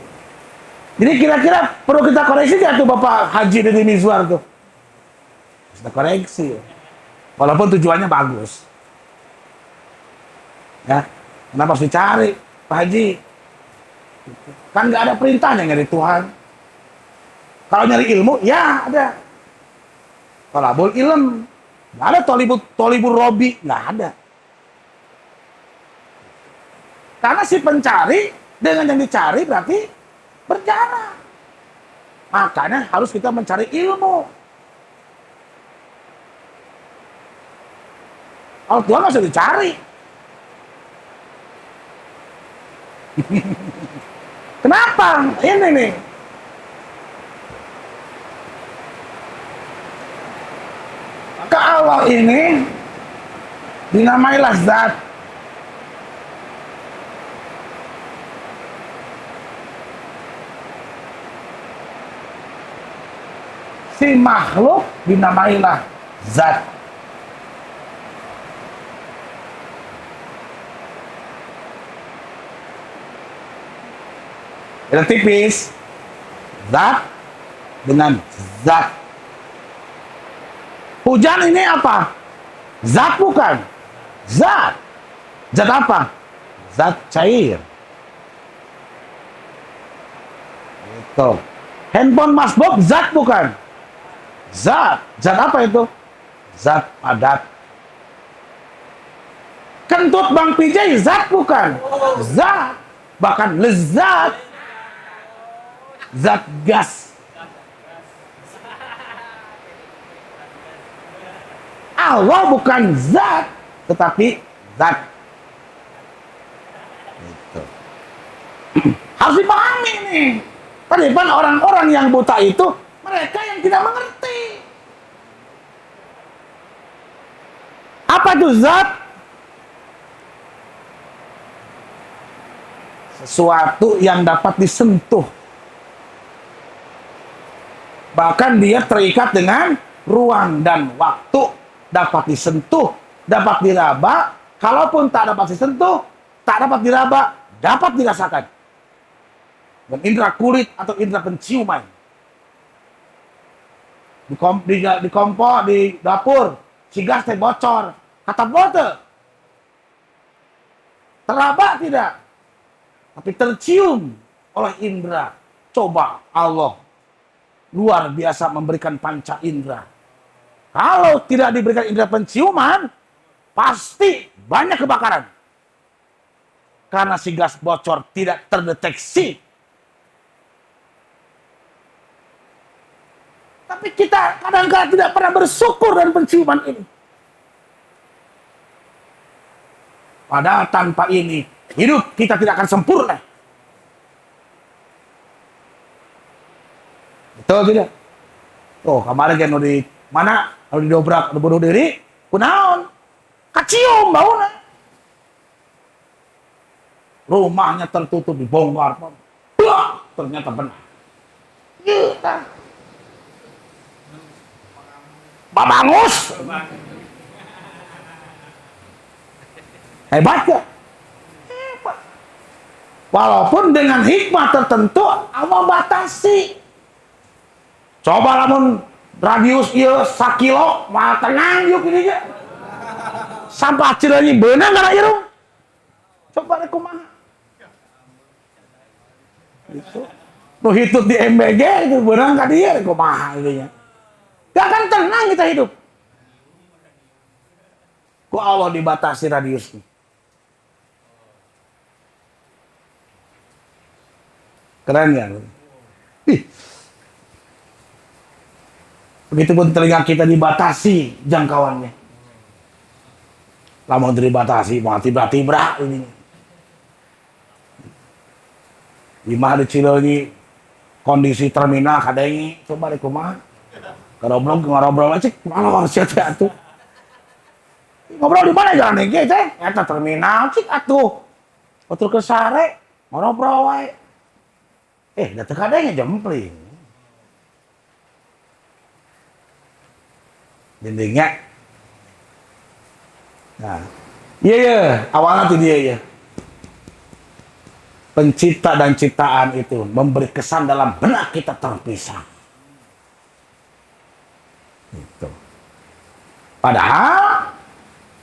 Jadi kira-kira perlu kita koreksi nggak tuh Bapak Haji Deddy Mizwar tuh? Kita koreksi. Walaupun tujuannya bagus. Ya. Kenapa harus dicari, Pak Haji? Kan nggak ada perintahnya nyari Tuhan. Kalau nyari ilmu, ya ada. Tolabul ilm, nggak ada tolibul robi, nggak ada. Karena si pencari dengan yang dicari berarti berjalan. Makanya harus kita mencari ilmu. Kalau Tuhan nggak usah dicari. Kenapa? Ini nih. Maka Allah ini dinamailah zat. Si makhluk dinamailah zat. Beda tipis. Zat dengan zat. Hujan ini apa? Zat bukan? Zat. Zat apa? Zat cair. Itu. Handphone Mas Bob zat bukan? Zat. Zat apa itu? Zat padat. Kentut Bang PJ zat bukan? Zat. Bahkan lezat. Zat gas. Allah bukan zat, tetapi zat. Itu. Harus dipahami nih. Tadi kan orang-orang yang buta itu, mereka yang tidak mengerti. Apa itu zat? Sesuatu yang dapat disentuh. Bahkan dia terikat dengan ruang dan waktu, dapat disentuh, dapat diraba. Kalaupun tak dapat disentuh, tak dapat diraba, dapat dirasakan. Dan indera kulit atau indera penciuman. Di kompor, di dapur, si gas teh bocor. Kata bote. Teraba tidak, tapi tercium oleh indera. Coba Allah luar biasa memberikan panca indera. Kalau tidak diberikan indera penciuman, pasti banyak kebakaran. Karena si gas bocor tidak terdeteksi. Tapi kita kadang-kadang tidak pernah bersyukur dan penciuman ini. Padahal tanpa ini, hidup kita tidak akan sempurna. Betul tidak? Oh, kemarin kan di mana? Kalau didobrak, bunuh diri, kunaon? Kacium bauna. Rumahnya tertutup, dibongkar. Blah, ternyata benar. Kita. Babangus. Hebat ya? Hebat. Walaupun dengan hikmah tertentu, Allah batasi. Coba lamun radius ieu 1 kilo, mah tenang yuk ini ya. Sampah Cileunyi beunang kana ieu. Coba rek kumaha. Gitu. Nu hitut di MBG itu beunang ka dieu rek kumaha ieu nya. Gak akan tenang kita hidup. Ku Allah dibatasi radiusnya. Keren ya? Ih. Begitupun telinga kita dibatasi jangkauannya. Lamun dibatasi, mau tibra-tibra ini. Imah di Cileunyi kondisi terminal kadenge coba di kumaha. Ngobrol aja, malah siat atuh. Ngobrol di mana jalanege teh? Eta terminal cik atuh. Batur ke sare, ngobrol wae. Da teu kadenge jempling. Dindingnya. Nah, iya, awalnya tuh dia ya. Pencipta dan ciptaan itu memberi kesan dalam benak kita terpisah. Gitu. Padahal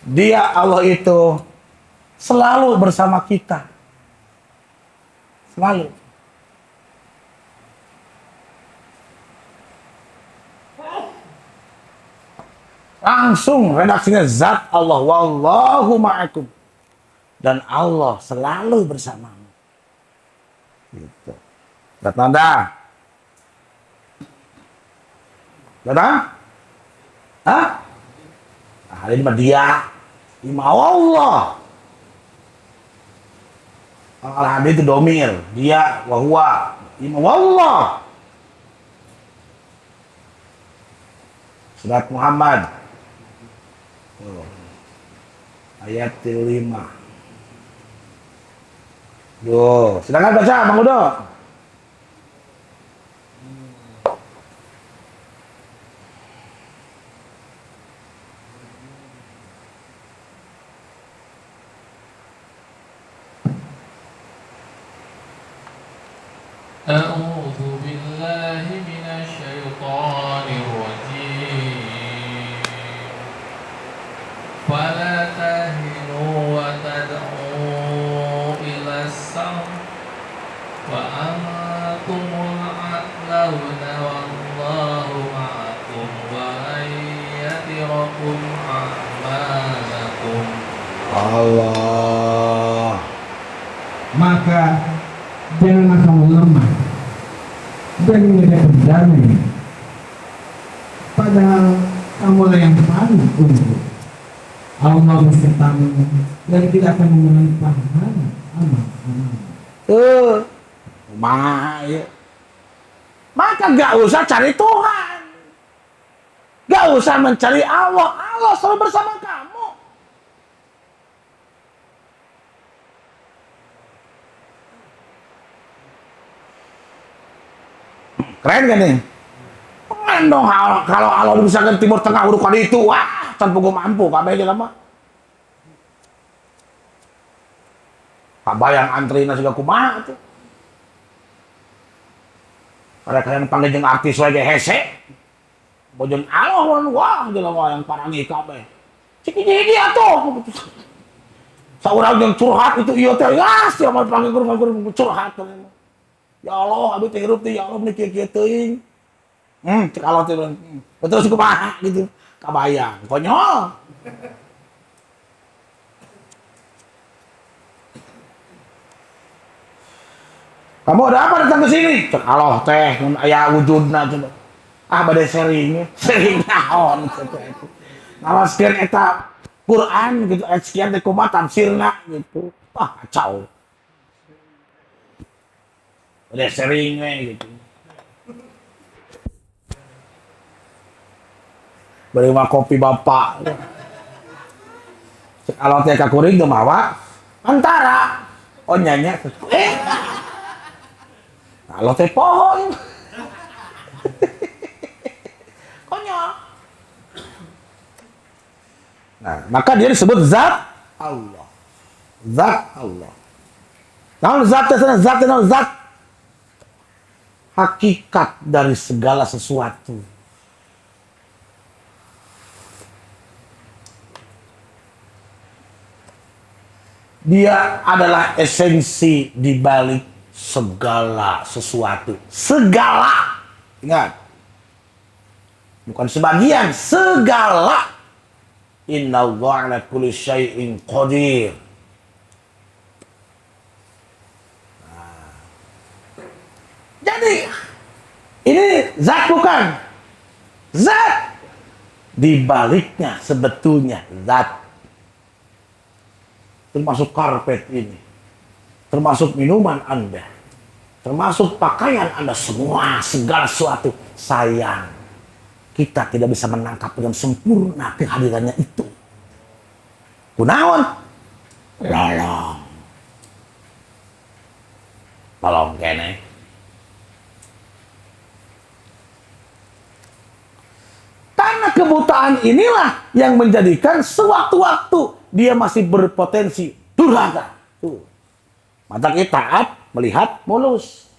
dia Allah itu selalu bersama kita. Selalu. Langsung redaksinya zat Allah wallahu ma'akum. Dan Allah selalu bersamamu. Gitu. Tanda. Tanda? Hah? Nah, ini mah dia. Ima Allah. Al-Hadi itu domir. Dia, wahwa. Ima Allah. Surat Muhammad. Ayat 5. Duh, silakan baca, Bang Udo. أعوذ بالله من الشيطان الرجيم فلا تهنوا وتدعوا إلى السلم وأنتم الأعلون والله معكم ولن يتركم أعمالكم. Allah. Maka janganlah kamu lemah dan menjadi berdamai, padahal kamulah yang paling unggul. Allah besertamu dan tidak akan mengurangi pahala amal-amal. Ya. Maka gak usah cari Tuhan, gak usah mencari Allah. Allah selalu bersama kamu. Keren kan nih? Keren dong kalau Allah bisa ke timur tengah urukan itu, wah, tanpa gue mampu, kabeh aja lama. Kabayang antrina juga kumaha tuh. Mereka yang panggil jeung artis wae ge hese. Bojon Allah wah jelema yang parangi kabeh. Cik hiji atuh. Saurang yang curhat itu ieu teh ya siapa panggil guru curhat. Ya Allah, abis hirup tuh, ya Allah, ini kieu-kieu teuing. Cek Allah tuh, betul sih kumaha gitu. Kabayang, konyol. Kamu ada apa datang ke sini? Cek Allah teh, aya wujudna coba. Badai sering naon gitu. Ngawaskeun eta Quran gitu, ayat sekian teh kumaha tafsirna gitu. Kacau. Badai sering we gitu. Bari mah kopi bapak. Kalau teh ka kuring teu mawa antara nyanya. Kalau teh pohon. Konyol. Nah, maka dia disebut zat Allah. Zat Allah. Namun zat hakikat dari segala sesuatu. Dia adalah esensi di balik segala sesuatu. Segala. Ingat. Bukan sebagian, segala. Inna Allah ala kulli syai'in qadir. Nah. Jadi, ini zat bukan? Zat. Di baliknya sebetulnya zat. Termasuk karpet ini, termasuk minuman Anda, termasuk pakaian Anda, semua, segala sesuatu. Sayang, kita tidak bisa menangkap dengan sempurna kehadirannya itu. Kunaon? Tolong kene. Karena kebutaan inilah yang menjadikan sewaktu-waktu dia masih berpotensi durhaka. Tuh. Mata kita taat, melihat mulus.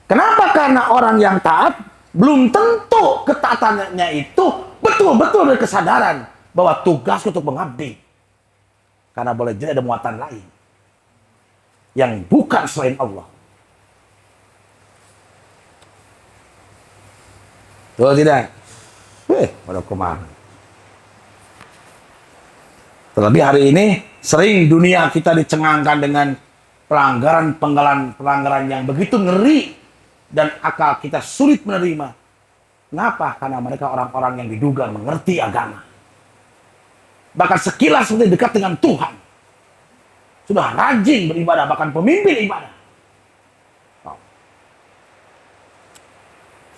Kenapa? Karena orang yang taat belum tentu ketaatannya itu betul-betul dari kesadaran bahwa tugas untuk mengabdi. Karena boleh jadi ada muatan lain yang bukan selain Allah. Betul tidak? Pada kemana? Terlebih hari ini sering dunia kita dicengangkan dengan pelanggaran yang begitu ngeri dan akal kita sulit menerima. Kenapa? Karena mereka orang-orang yang diduga mengerti agama. Bahkan sekilas seperti dekat dengan Tuhan. Sudah rajin beribadah, bahkan pemimpin ibadah.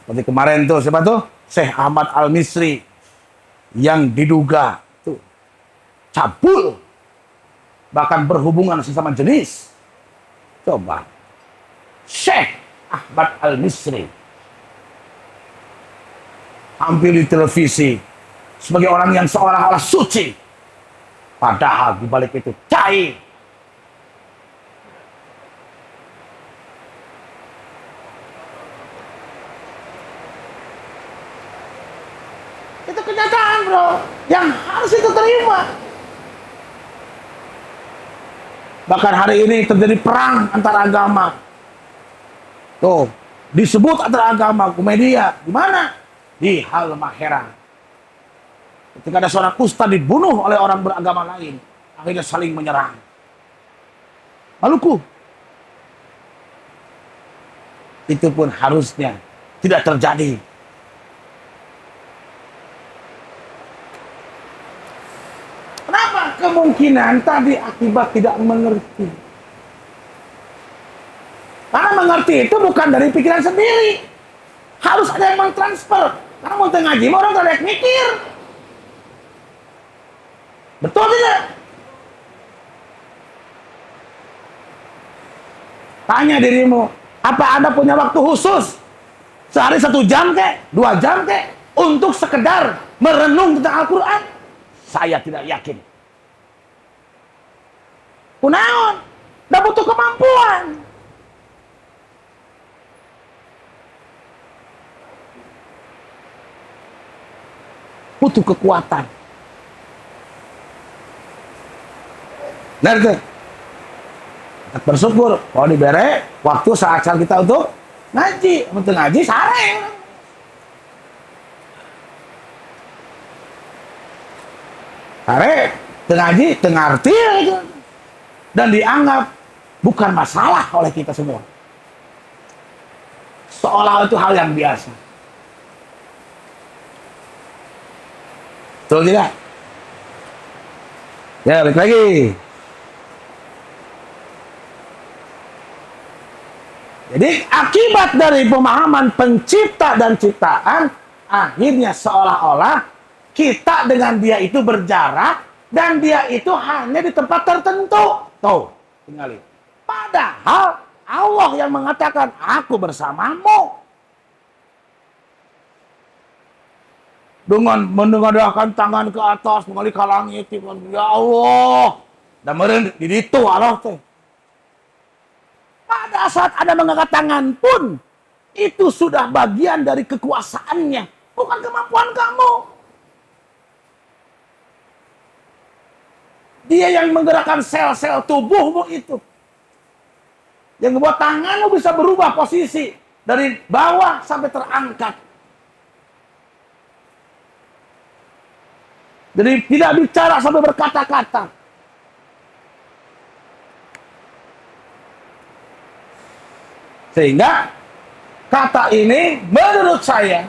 Seperti kemarin tuh, siapa tuh? Syekh Ahmad Al-Misri yang diduga tuh cabul, bahkan berhubungan sesama jenis. Coba Syekh Ahmad Al-Misri tampil di televisi sebagai orang yang seolah-olah suci, padahal di balik itu cair. Itu kenyataan, bro, yang harus itu terima. Bahkan hari ini terjadi perang antara agama. Tuh, disebut antara agama ke media. Di mana? Di Halmahera. Ketika ada seorang ustaz dibunuh oleh orang beragama lain, akhirnya saling menyerang. Maluku. Itu pun harusnya tidak terjadi. Kenapa? Kemungkinan tadi akibat tidak mengerti. Karena mengerti itu bukan dari pikiran sendiri. Harus ada yang mentransfer. Karena mau ngaji, orang tidak mikir. Betul tidak? Tanya dirimu, apa Anda punya waktu khusus? Sehari 1 jam kek, 2 jam kek, untuk sekedar merenung tentang Al-Quran? Saya tidak yakin. Kunaon? Udah butuh kemampuan. Butuh kekuatan. Nah itu. Bersyukur. Kalau diberi waktu saat kita untuk ngaji. Untuk ngaji sareng. Sareng. Ngaji, tengarti gitu. Dan dianggap bukan masalah oleh kita semua. seolah itu hal yang biasa. Betul tidak? Ya, balik lagi. Jadi akibat dari pemahaman pencipta dan ciptaan, akhirnya seolah-olah kita dengan dia itu berjarak dan dia itu hanya di tempat tertentu. Tuh, tinggalin. Padahal Allah yang mengatakan, aku bersamamu. Dengan menengadahkan tangan ke atas, mengalih ke langit, ya Allah. Dan meren di situ Allah teh. Pada saat ada mengangkat tangan pun, itu sudah bagian dari kekuasaannya, bukan kemampuan kamu. Dia yang menggerakkan sel-sel tubuhmu itu. Yang membuat tanganmu bisa berubah posisi dari bawah sampai terangkat. Jadi tidak bicara sampai berkata-kata. Sehingga kata ini menurut saya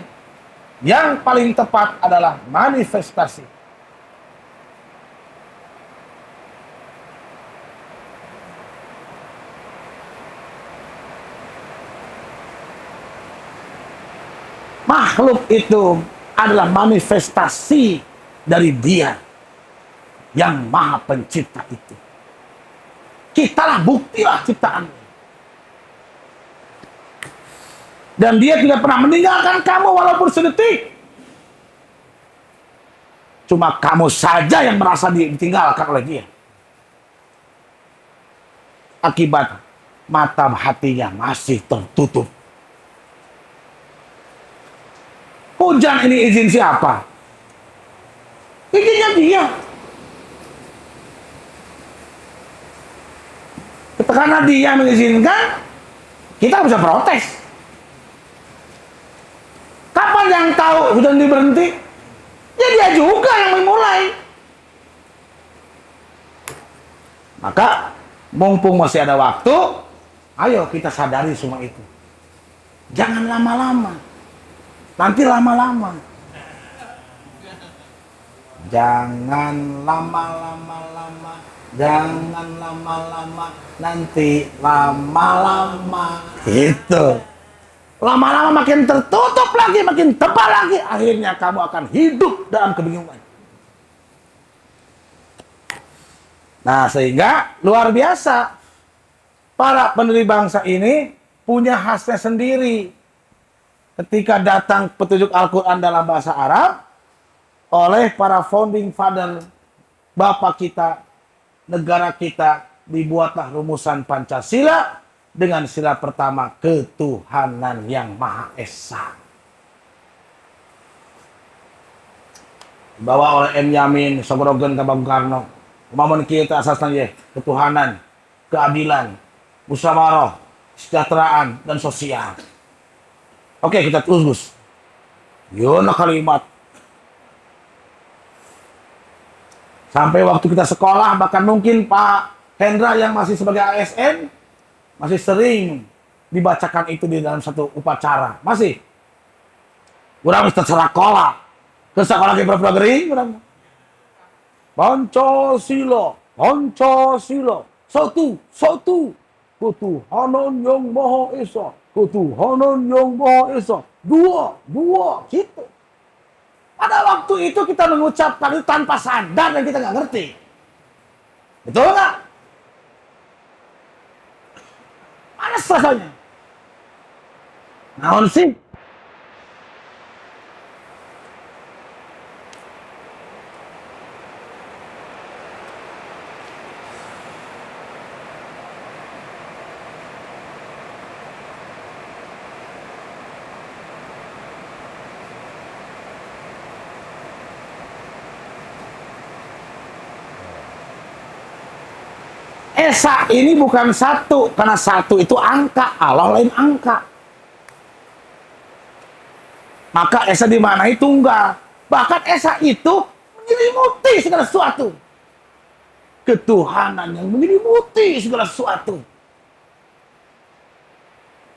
yang paling tepat adalah manifestasi. Makhluk itu adalah manifestasi dari Dia yang Maha Pencipta itu. Kitalah buktilah ciptaan. Dan dia tidak pernah meninggalkan kamu walaupun sedetik. Cuma kamu saja yang merasa ditinggalkan oleh dia. Akibat mata hatinya masih tertutup. Hujan ini izin siapa? Izinnya dia. Karena dia mengizinkan, kita bisa protes. Kapan yang tahu hujan ini berhenti? Ya dia juga yang memulai. Maka mumpung masih ada waktu, ayo kita sadari semua itu. Jangan lama-lama. Nanti lama-lama. Jangan lama-lama. Jangan lama-lama. Nanti lama-lama. Itu. Lama-lama makin tertutup lagi, makin tebal lagi. Akhirnya kamu akan hidup dalam kebingungan. Nah, sehingga luar biasa. Para pendiri bangsa ini punya khasnya sendiri. Ketika datang petunjuk Al-Quran dalam bahasa Arab, oleh para founding father, bapak kita, negara kita, dibuatlah rumusan Pancasila, dengan sila pertama, ketuhanan yang Maha Esa. Dibawa oleh M. Yamin, Sogorogen ke Bung Karno. Umamun kita asasnya ketuhanan, keadilan, musyawarah, kesejahteraan, dan sosial. Oke, kita terus. Yona kalimat. Sampai waktu kita sekolah, bahkan mungkin Pak Hendra yang masih sebagai ASN, masih sering dibacakan itu di dalam satu upacara. Masih. Kurang terserah kola. Terserah lagi berapa gering. Pancasila. Pancasila. Satu. Ketuhanan yang Maha Esa. Ketuhanan yang Maha Esa. Dua. Gitu. Pada waktu itu kita mengucapkan itu tanpa sadar dan kita nggak ngerti. Betul nggak? Mana rasanya? Naon sih? Esa ini bukan satu, karena satu itu angka, Allah lain angka. Maka Esa dimaknai tunggal. Bahkan Esa itu menyelimuti segala sesuatu. Ketuhanan yang menyelimuti segala sesuatu.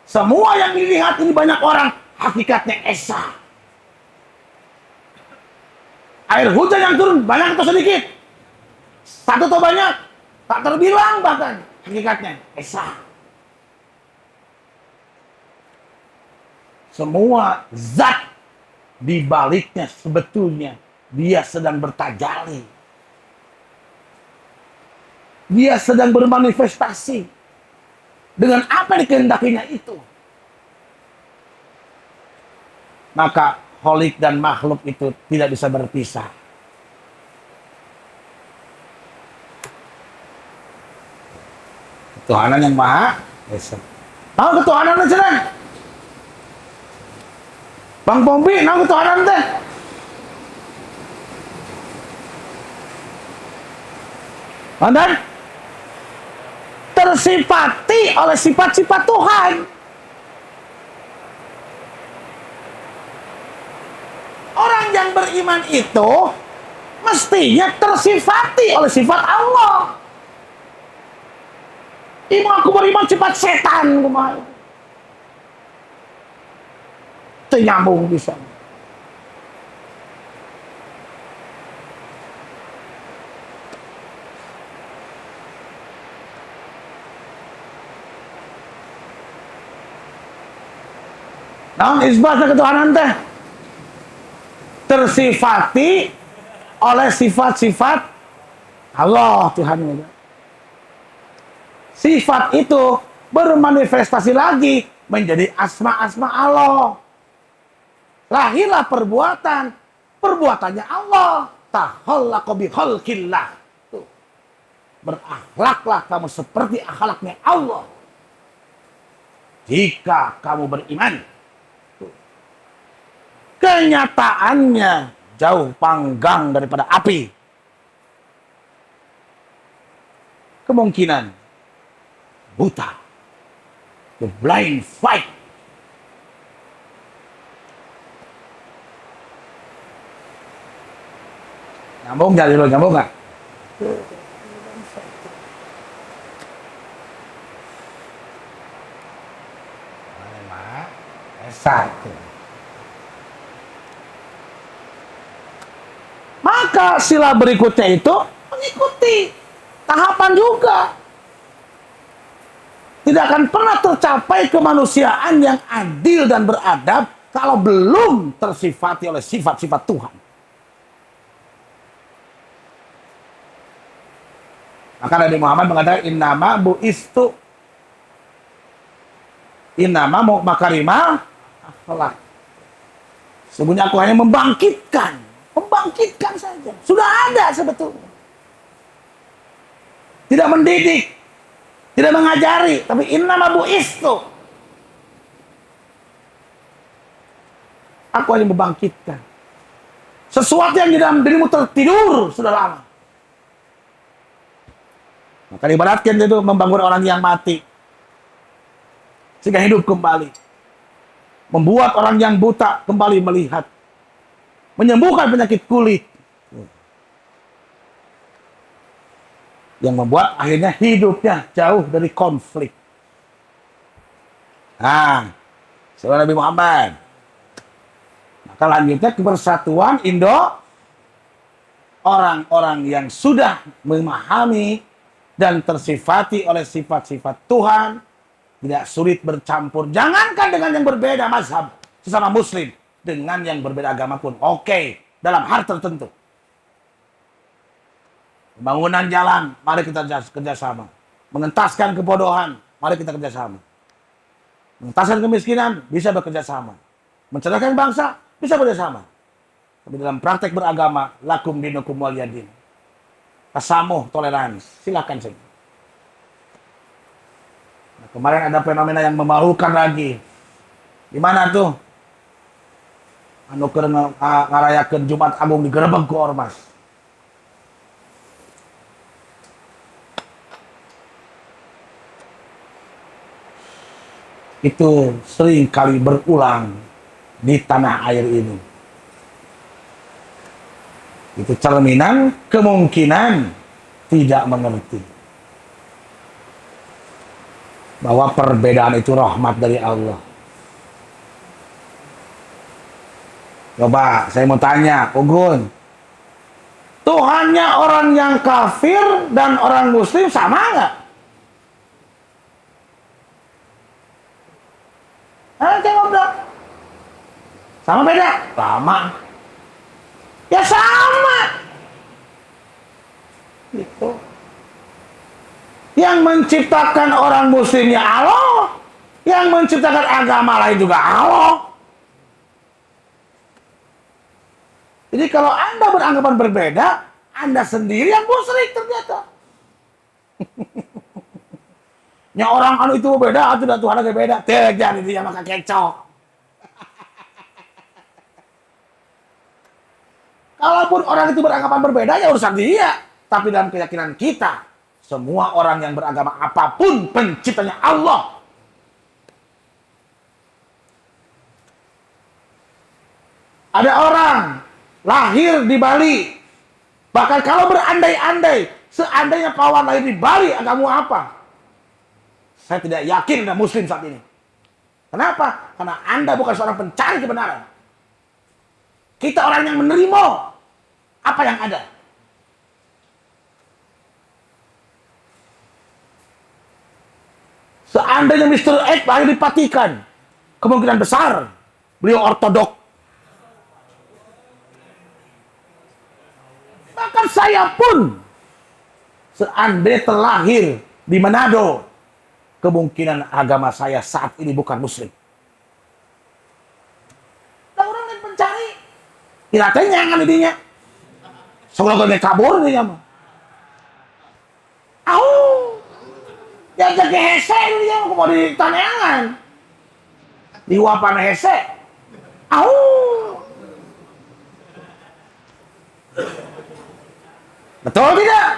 Semua yang dilihat ini banyak orang, hakikatnya esa. Air hujan yang turun banyak atau sedikit? Satu atau banyak? Tak terbilang bahkan, hakikatnya esa. Semua zat di baliknya sebetulnya dia sedang bertajalli. Dia sedang bermanifestasi dengan apa yang dikehendakinya itu. Maka kholik dan makhluk itu tidak bisa berpisah. Ketuhanan yang Maha Esa. Tahu ketuhanan itu cenah? Bang Pompi, tahu ketuhanan teh? Mandan? Tersifati oleh sifat-sifat Tuhan. Orang yang beriman itu mestinya tersifati oleh sifat Allah. Ibu aku beriman sifat setan kumaha. Teu nyambung bisa. Namun isbatnya ketuhanan teh tersifati oleh sifat-sifat Allah Tuhan. Sifat itu bermanifestasi lagi menjadi asma-asma Allah. Lahirlah perbuatan, perbuatannya Allah. Takhallaqa bi khalqillah. Berakhlaklah kamu seperti akhlaknya Allah. Jika kamu beriman. Kenyataannya jauh panggang daripada api. Kemungkinan buta. The blind fight. Nyambung gak dulu, nyambung gak? Satu. Maka sila berikutnya itu mengikuti tahapan juga. Tidak akan pernah tercapai kemanusiaan yang adil dan beradab kalau belum tersifati oleh sifat-sifat Tuhan. Maka Nabi Muhammad mengatakan innama bu'istu innama makarimal akhlak. Sebenarnya aku hanya membangkitkan saja. Sudah ada sebetulnya. Tidak mendidik, tidak mengajari, tapi innama bu'istu. Aku hanya membangkitkan. Sesuatu yang di dalam dirimu tertidur sudah lama. Maka ibaratkan itu membangun orang yang mati sehingga hidup kembali, membuat orang yang buta kembali melihat, menyembuhkan penyakit kulit, yang membuat akhirnya hidupnya jauh dari konflik. Nah, saudara Nabi Muhammad. Maka lanjutnya kebersatuan Indo, orang-orang yang sudah memahami dan tersifati oleh sifat-sifat Tuhan, tidak sulit bercampur. Jangankan dengan yang berbeda mazhab, sesama muslim, dengan yang berbeda agama pun oke, dalam hal tertentu. Pembangunan jalan, mari kita kerjasama. Mengentaskan kebodohan, mari kita kerjasama. Mengentaskan kemiskinan, bisa bekerjasama. Mencerdaskan bangsa, bisa bekerjasama. Tapi dalam praktek beragama, lakum dinukum waliyadin. Tasamuh, toleransi, silakan saja. Nah, kemarin ada fenomena yang memalukan lagi. Di mana tuh? Anu keur ngarayakeun Jumat Agung digerebek ku ormas. Itu sering kali berulang di tanah air ini. Itu cerminan kemungkinan tidak mengerti. bahwa perbedaan itu rahmat dari Allah. Coba saya mau tanya, Ugun, Tuhannya orang yang kafir dan orang muslim sama nggak? Jawab dong. Sama beda? Sama. Ya sama. Gitu. Yang menciptakan orang muslimnya Allah, yang menciptakan agama lain juga Allah. Jadi kalau Anda beranggapan berbeda, Anda sendiri yang musyrik ternyata. Nya orang anu itu beda, atau Tuhan agak beda. Terjadi dia maka kecok. Kalaupun orang itu beranggapan berbeda, ya urusan dia. Tapi dalam keyakinan kita, semua orang yang beragama apapun penciptanya Allah. Ada orang lahir di Bali. Bahkan kalau berandai-andai, seandainya kawan lahir di Bali, agamamu apa? Saya tidak yakin Anda muslim saat ini. Kenapa? Karena Anda bukan seorang pencari kebenaran. Kita orang yang menerima apa yang ada. Seandainya Mr. X lahir di Vatikan, kemungkinan besar beliau ortodok. Bahkan saya pun seandainya terlahir di Manado, kemungkinan agama saya saat ini bukan muslim. Ada orang yang mencari. Kira-kira kan intinya. Sebelum kena kabur dia mah. Au. Dia jadi hese dia mau di taneangan. Di wapan hese. Au. Betul tidak?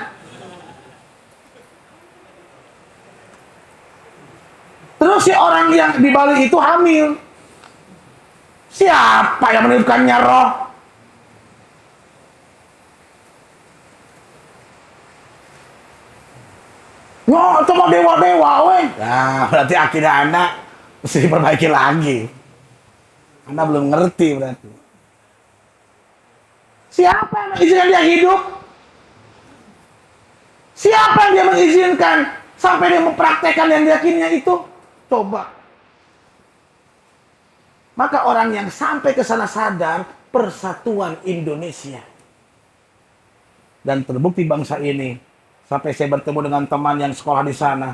Terus si orang yang di Bali itu hamil. Siapa yang meniupkannya roh? No, cuma dewa-dewa, weh. Nah, berarti akidah Anda mesti diperbaiki lagi. Anda belum ngerti berarti. Siapa yang mengizinkan dia hidup? Siapa yang dia mengizinkan sampai dia mempraktekkan yang diyakinnya itu? Coba. Maka orang yang sampai ke sana sadar persatuan Indonesia. Dan terbukti bangsa ini. Sampai saya bertemu dengan teman yang sekolah di sana.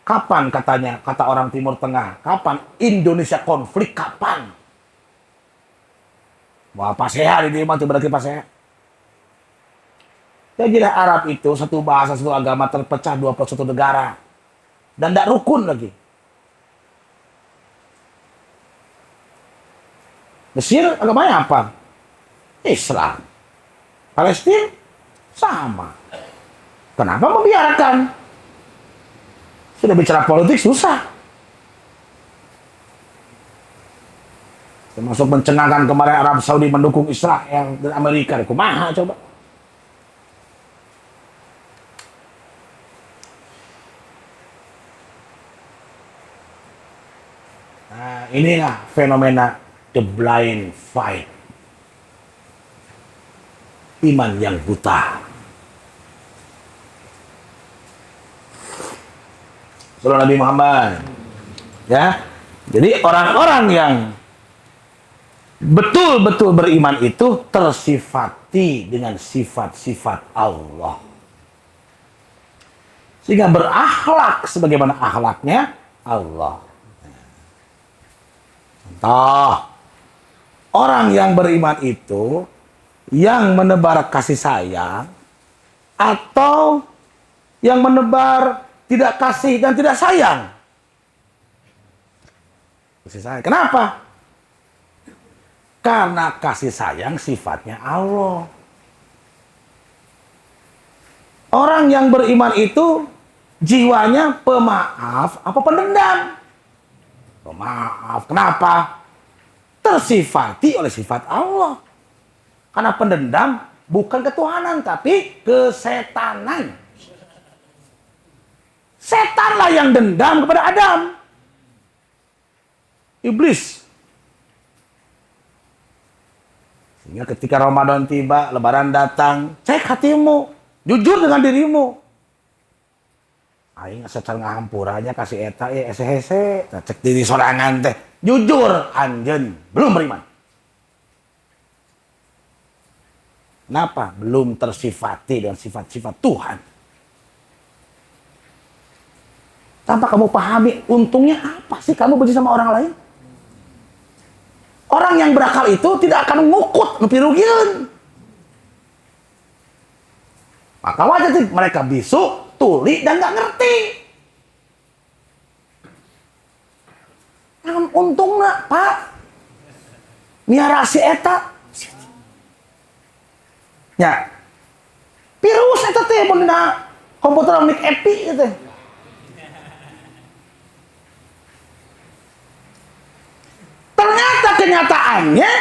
Kapan katanya, kata orang Timur Tengah, kapan Indonesia konflik, kapan? Wah, Paseha di mana tuh berarti Paseha? Jadi Arab itu satu bahasa, satu agama terpecah 21 negara. Dan tidak rukun lagi. Mesir agamanya apa? Islam. Palestina sama. Kenapa membiarkan? Sudah bicara politik susah. Termasuk mencengangkan kemarin Arab Saudi mendukung Israel dan Amerika. Kumaha coba? Nah, inilah fenomena the blind fight. Iman yang buta. Sallallahu Nabi Muhammad. Ya. Jadi orang-orang yang betul-betul beriman itu tersifati dengan sifat-sifat Allah. Sehingga berakhlak sebagaimana akhlaknya Allah. Contoh, orang yang beriman itu yang menebar kasih sayang atau yang menebar tidak kasih dan tidak sayang. Kasih sayang. Kenapa? Karena kasih sayang sifatnya Allah. Orang yang beriman itu jiwanya pemaaf apa pendendam? Pemaaf. Kenapa? Tersifati oleh sifat Allah. Karena pendendam bukan ketuhanan tapi kesetanan. Setanlah yang dendam kepada Adam. Iblis. Sehingga ketika Ramadan tiba, Lebaran datang, cek hatimu, jujur dengan dirimu. Aing secara ngahampurannya kasih eta hese, cek diri sorangan teh. Jujur, anjeun belum beriman. Kenapa? Belum tersifati dengan sifat-sifat Tuhan. Tanpa kamu pahami, untungnya apa sih kamu benci sama orang lain? Orang yang berakal itu tidak akan ngukut, ngepirugian. Maka wajar sih mereka bisu, tuli, dan gak ngerti. Namun untungnya, Pak, miara si eta. Ya, virus eta teh mun dina komputer mik epi gitu. Ternyata kenyataannya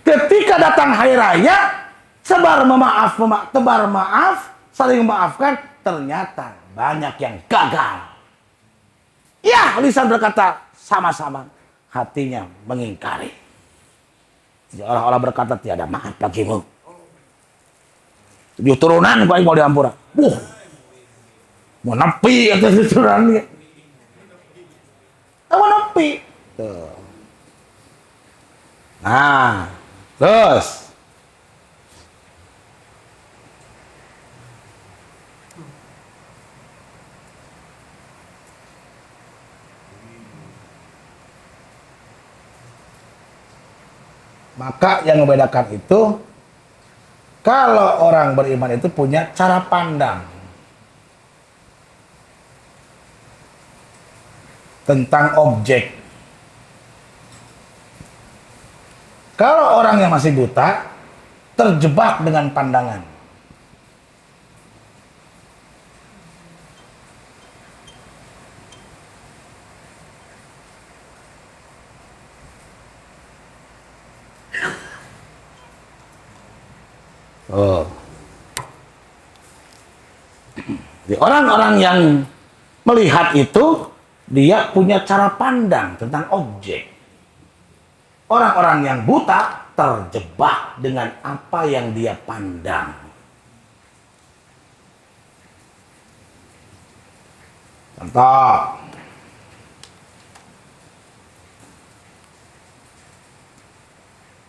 ketika datang hari raya tebar maaf, saling memaafkan, ternyata banyak yang gagal. Ya, lisan berkata sama-sama, hatinya mengingkari. Orang-orang berkata tiada maaf bagimu. Tujuh turunan gua mau diampura. Mau nepi atas turunan dia. Mau nepi. Tuh. Nah, terus. Maka yang membedakan itu, kalau orang beriman itu punya cara pandang tentang objek. Kalau orang yang masih buta, terjebak dengan pandangan. Oh. Jadi orang-orang yang melihat itu, dia punya cara pandang tentang objek. Orang-orang yang buta terjebak dengan apa yang dia pandang. Contoh.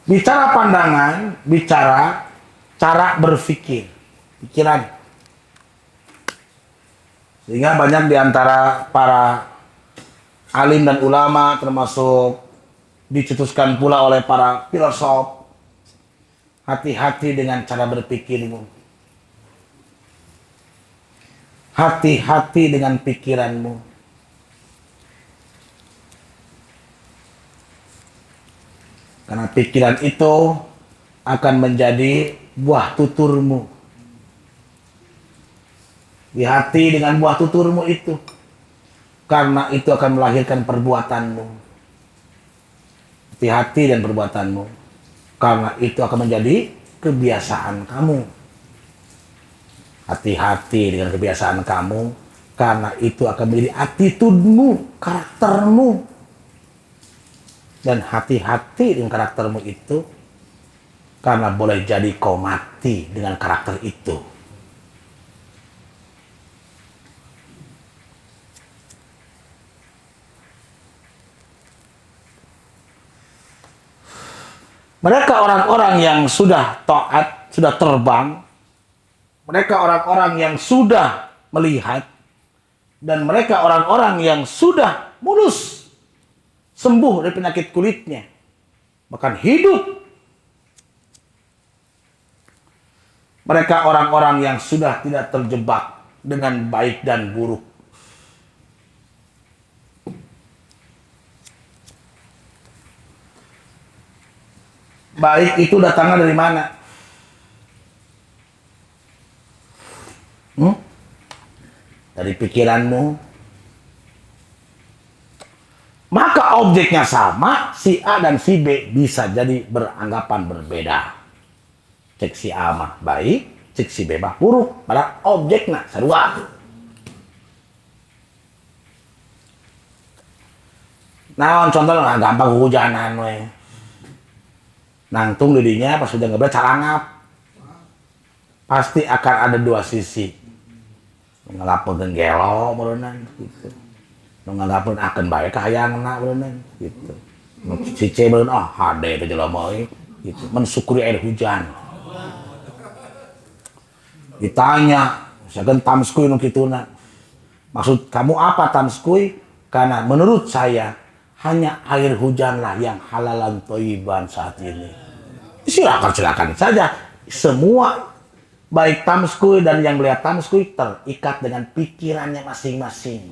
Bicara pandangan, bicara cara berpikir, pikiran. Sehingga banyak di antara para alim dan ulama, termasuk dicetuskan pula oleh para filosof, hati-hati dengan cara berpikirmu. Hati-hati dengan pikiranmu. Karena pikiran itu akan menjadi buah tuturmu. Hati-hati dengan buah tuturmu itu. Karena itu akan melahirkan perbuatanmu. Hati-hati dengan perbuatanmu. Karena itu akan menjadi kebiasaan kamu. Hati-hati dengan kebiasaan kamu. Karena itu akan menjadi attitude-mu, karaktermu. Dan hati-hati dengan karaktermu itu. Karena boleh jadi kau mati dengan karakter itu. Mereka orang-orang yang sudah taat, sudah terbang. Mereka orang-orang yang sudah melihat. Dan mereka orang-orang yang sudah mulus. Sembuh dari penyakit kulitnya. Bahkan hidup. Mereka orang-orang yang sudah tidak terjebak dengan baik dan buruk. Baik itu datangnya dari mana? Dari pikiranmu. Maka objeknya sama, si A dan si B bisa jadi beranggapan berbeda. Cek si A mah baik, cek si B mah buruk. Padahal objeknya sarua. Nah, contohnya gampang hujanan we. Nangtung didinya pas hujan ngeberat carangap. Pasti akan ada dua sisi. Ngalapeun gelo meureunna gitu. Nu ngalapeun akeun bae ka hayangna meureunna gitu. Nu cicing meureun hade teh jelema euy gitu. Mensyukuri air hujan. Ditanya, misalkan tamskuy nu kituna. Maksud kamu apa tamskuy? Karena menurut saya hanya air hujanlah yang halalan thayyiban saat ini. Silakan saja. Semua baik tamskuy dan yang melihat tamskuy terikat dengan pikirannya masing-masing.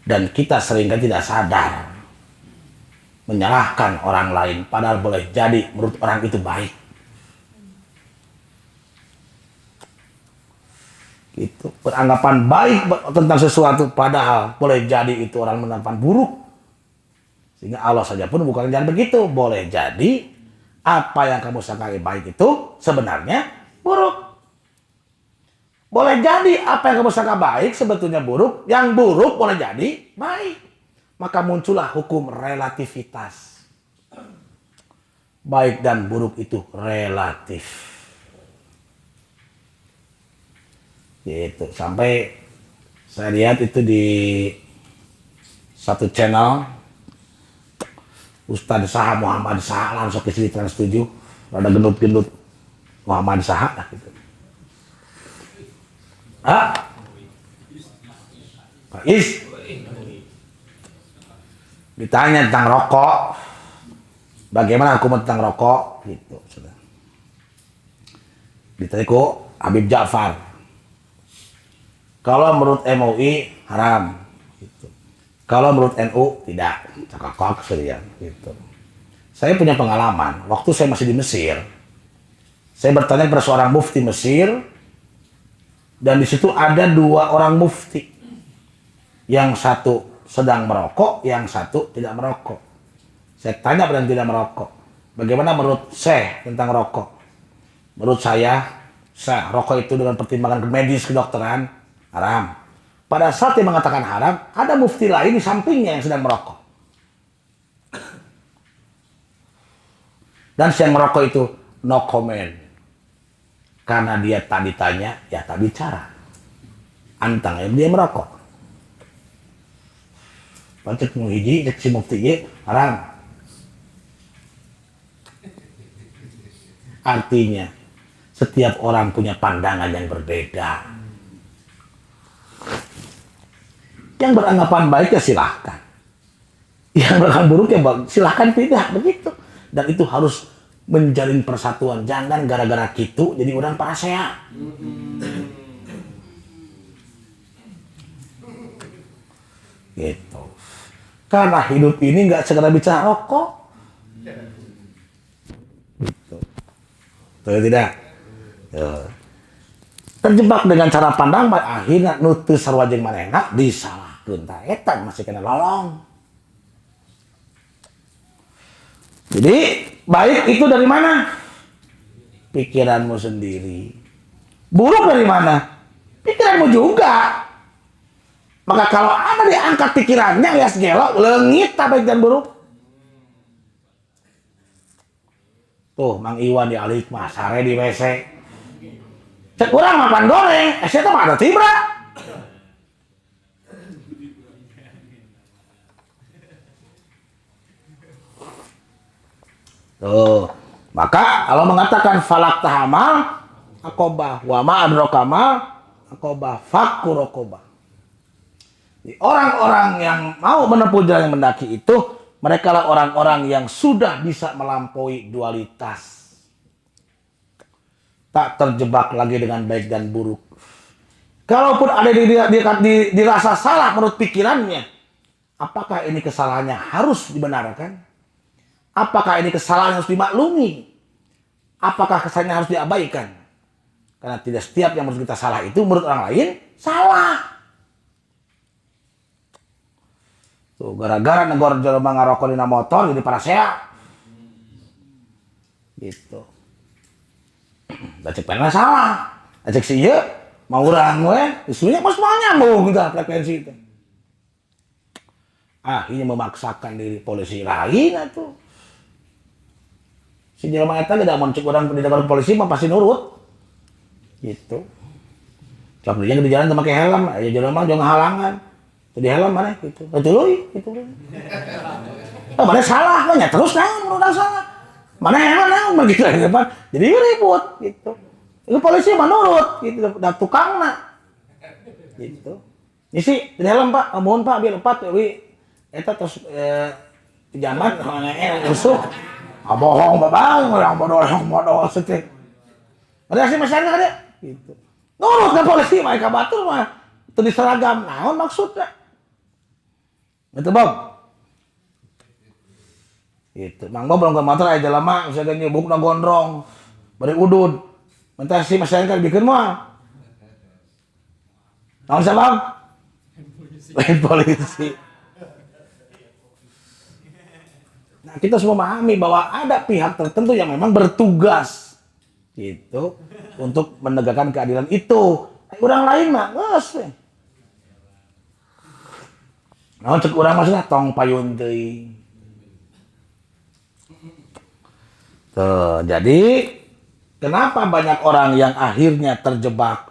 Dan kita seringkali tidak sadar menyalahkan orang lain, padahal boleh jadi menurut orang itu baik. Gitu. Beranggapan baik tentang sesuatu, padahal boleh jadi itu orang beranggapan buruk. Sehingga Allah saja pun bukan jangan begitu. Boleh jadi apa yang kamu sangka baik itu sebenarnya buruk. Boleh jadi apa yang kamu sangka baik sebetulnya buruk. Yang buruk boleh jadi baik. Maka muncullah hukum relativitas. Baik dan buruk itu relatif. Gitu. Sampai saya lihat itu di satu channel Ustadz Saha Muhammad Saha langsung ke sini Trans 7, rada gendut-gendut Muhammad Saha gitu. Pak Is ditanya tentang rokok, bagaimana hukum tentang rokok gitu. Ditanya kok Habib Ja'far, kalau menurut MUI haram gitu. Kalau menurut NU tidak, cakak serian gitu. Saya punya pengalaman, waktu saya masih di Mesir, saya bertanya kepada seorang mufti Mesir, dan di situ ada dua orang mufti, yang satu sedang merokok, yang satu tidak merokok. Saya tanya pada yang tidak merokok, bagaimana menurut saya tentang rokok? Menurut saya rokok itu dengan pertimbangan medis kedokteran haram. Pada saat dia mengatakan haram, ada mufti lain di sampingnya yang sedang merokok. Dan si yang merokok itu no comment. Karena dia tak ditanya, ya tak bicara. Antang ya dia merokok. Pancet muhiji, si mufti ya haram. Artinya, setiap orang punya pandangan yang berbeda. Yang beranggapan baik ya silahkan. Yang beranggapan buruk ya silahkan tidak begitu. Dan itu harus menjalin persatuan. Jangan gara-gara gitu jadi orang parasea. Gitu. Karena hidup ini nggak segera bicara rokok. Gitu. Betul tidak? Ya. Terjebak dengan cara pandang, akhirnya nutus sarwajeng manehna disalahkeun ta eta masih kena lolong. Jadi baik itu dari mana? Pikiranmu sendiri. Buruk dari mana? Pikiranmu juga. Maka kalau ada diangkat pikirannya ya segelo leungit ta baik dan buruk. Tuh Mang Iwan di Al-Hikmah sare di WC. Cek urang makan goreng, saya tuh ada tibra. Tuh, maka Allah mengatakan falak tahamal akobah, wama adrokamal akobah, fakku rokobah. Orang-orang yang mau menempuh jalan yang mendaki itu, mereka lah orang-orang yang sudah bisa melampaui dualitas. Tak terjebak lagi dengan baik dan buruk. Kalaupun ada dirasa salah menurut pikirannya, apakah ini kesalahannya harus dibenarkan? Apakah ini kesalahan harus dimaklumi? Apakah kesalahannya harus diabaikan? Karena tidak setiap yang menurut kita salah itu menurut orang lain salah. Tuh, gara-gara negara jelema ngarokok dina motor jadi parasea. Gitu. Da cek pernah salah. Da cek si ieu mau urang we, isunya mos moal nyambung tah frekuensi itu. akhirnya memaksakan diri polisi lain atuh. Si jelema eta tidak mau cek orang di depan polisi mah pasti nurut. Gitu. Cak dia di jalan teu make helm, aya jelema jangan halangan. Teu di helm maneh gitu. Tuluy gitu. Oh, maneh salah nya terus naon mun urang salah. Maneh emang naon begitu di depan. Jadi ribut gitu. Itu polisi mah nurut gitu da tukangna. Gitu. Isi di helm Pak, mohon Pak biar lepat wi eta tos pejabat maneh usuk. Bohong babang, orang bodoh setik. Ada sih masyarakat ada, gitu. Nurut ke polisi, mereka batur mah, itu di seragam. Naon maksudnya? Itu Bob. Itu, Mang Bob belum ke motor aja lama, misalnya nyebuk na gondrong, beri udud. Mentah sih masyarakat bikin mah. Naon sih Bang? Lain polisi. Nah, kita semua memahami bahwa ada pihak tertentu yang memang bertugas gitu untuk menegakkan keadilan itu. Orang lain mah geus we. Naon cek urang maksudna tong payun teuing. Tuh, jadi kenapa banyak orang yang akhirnya terjebak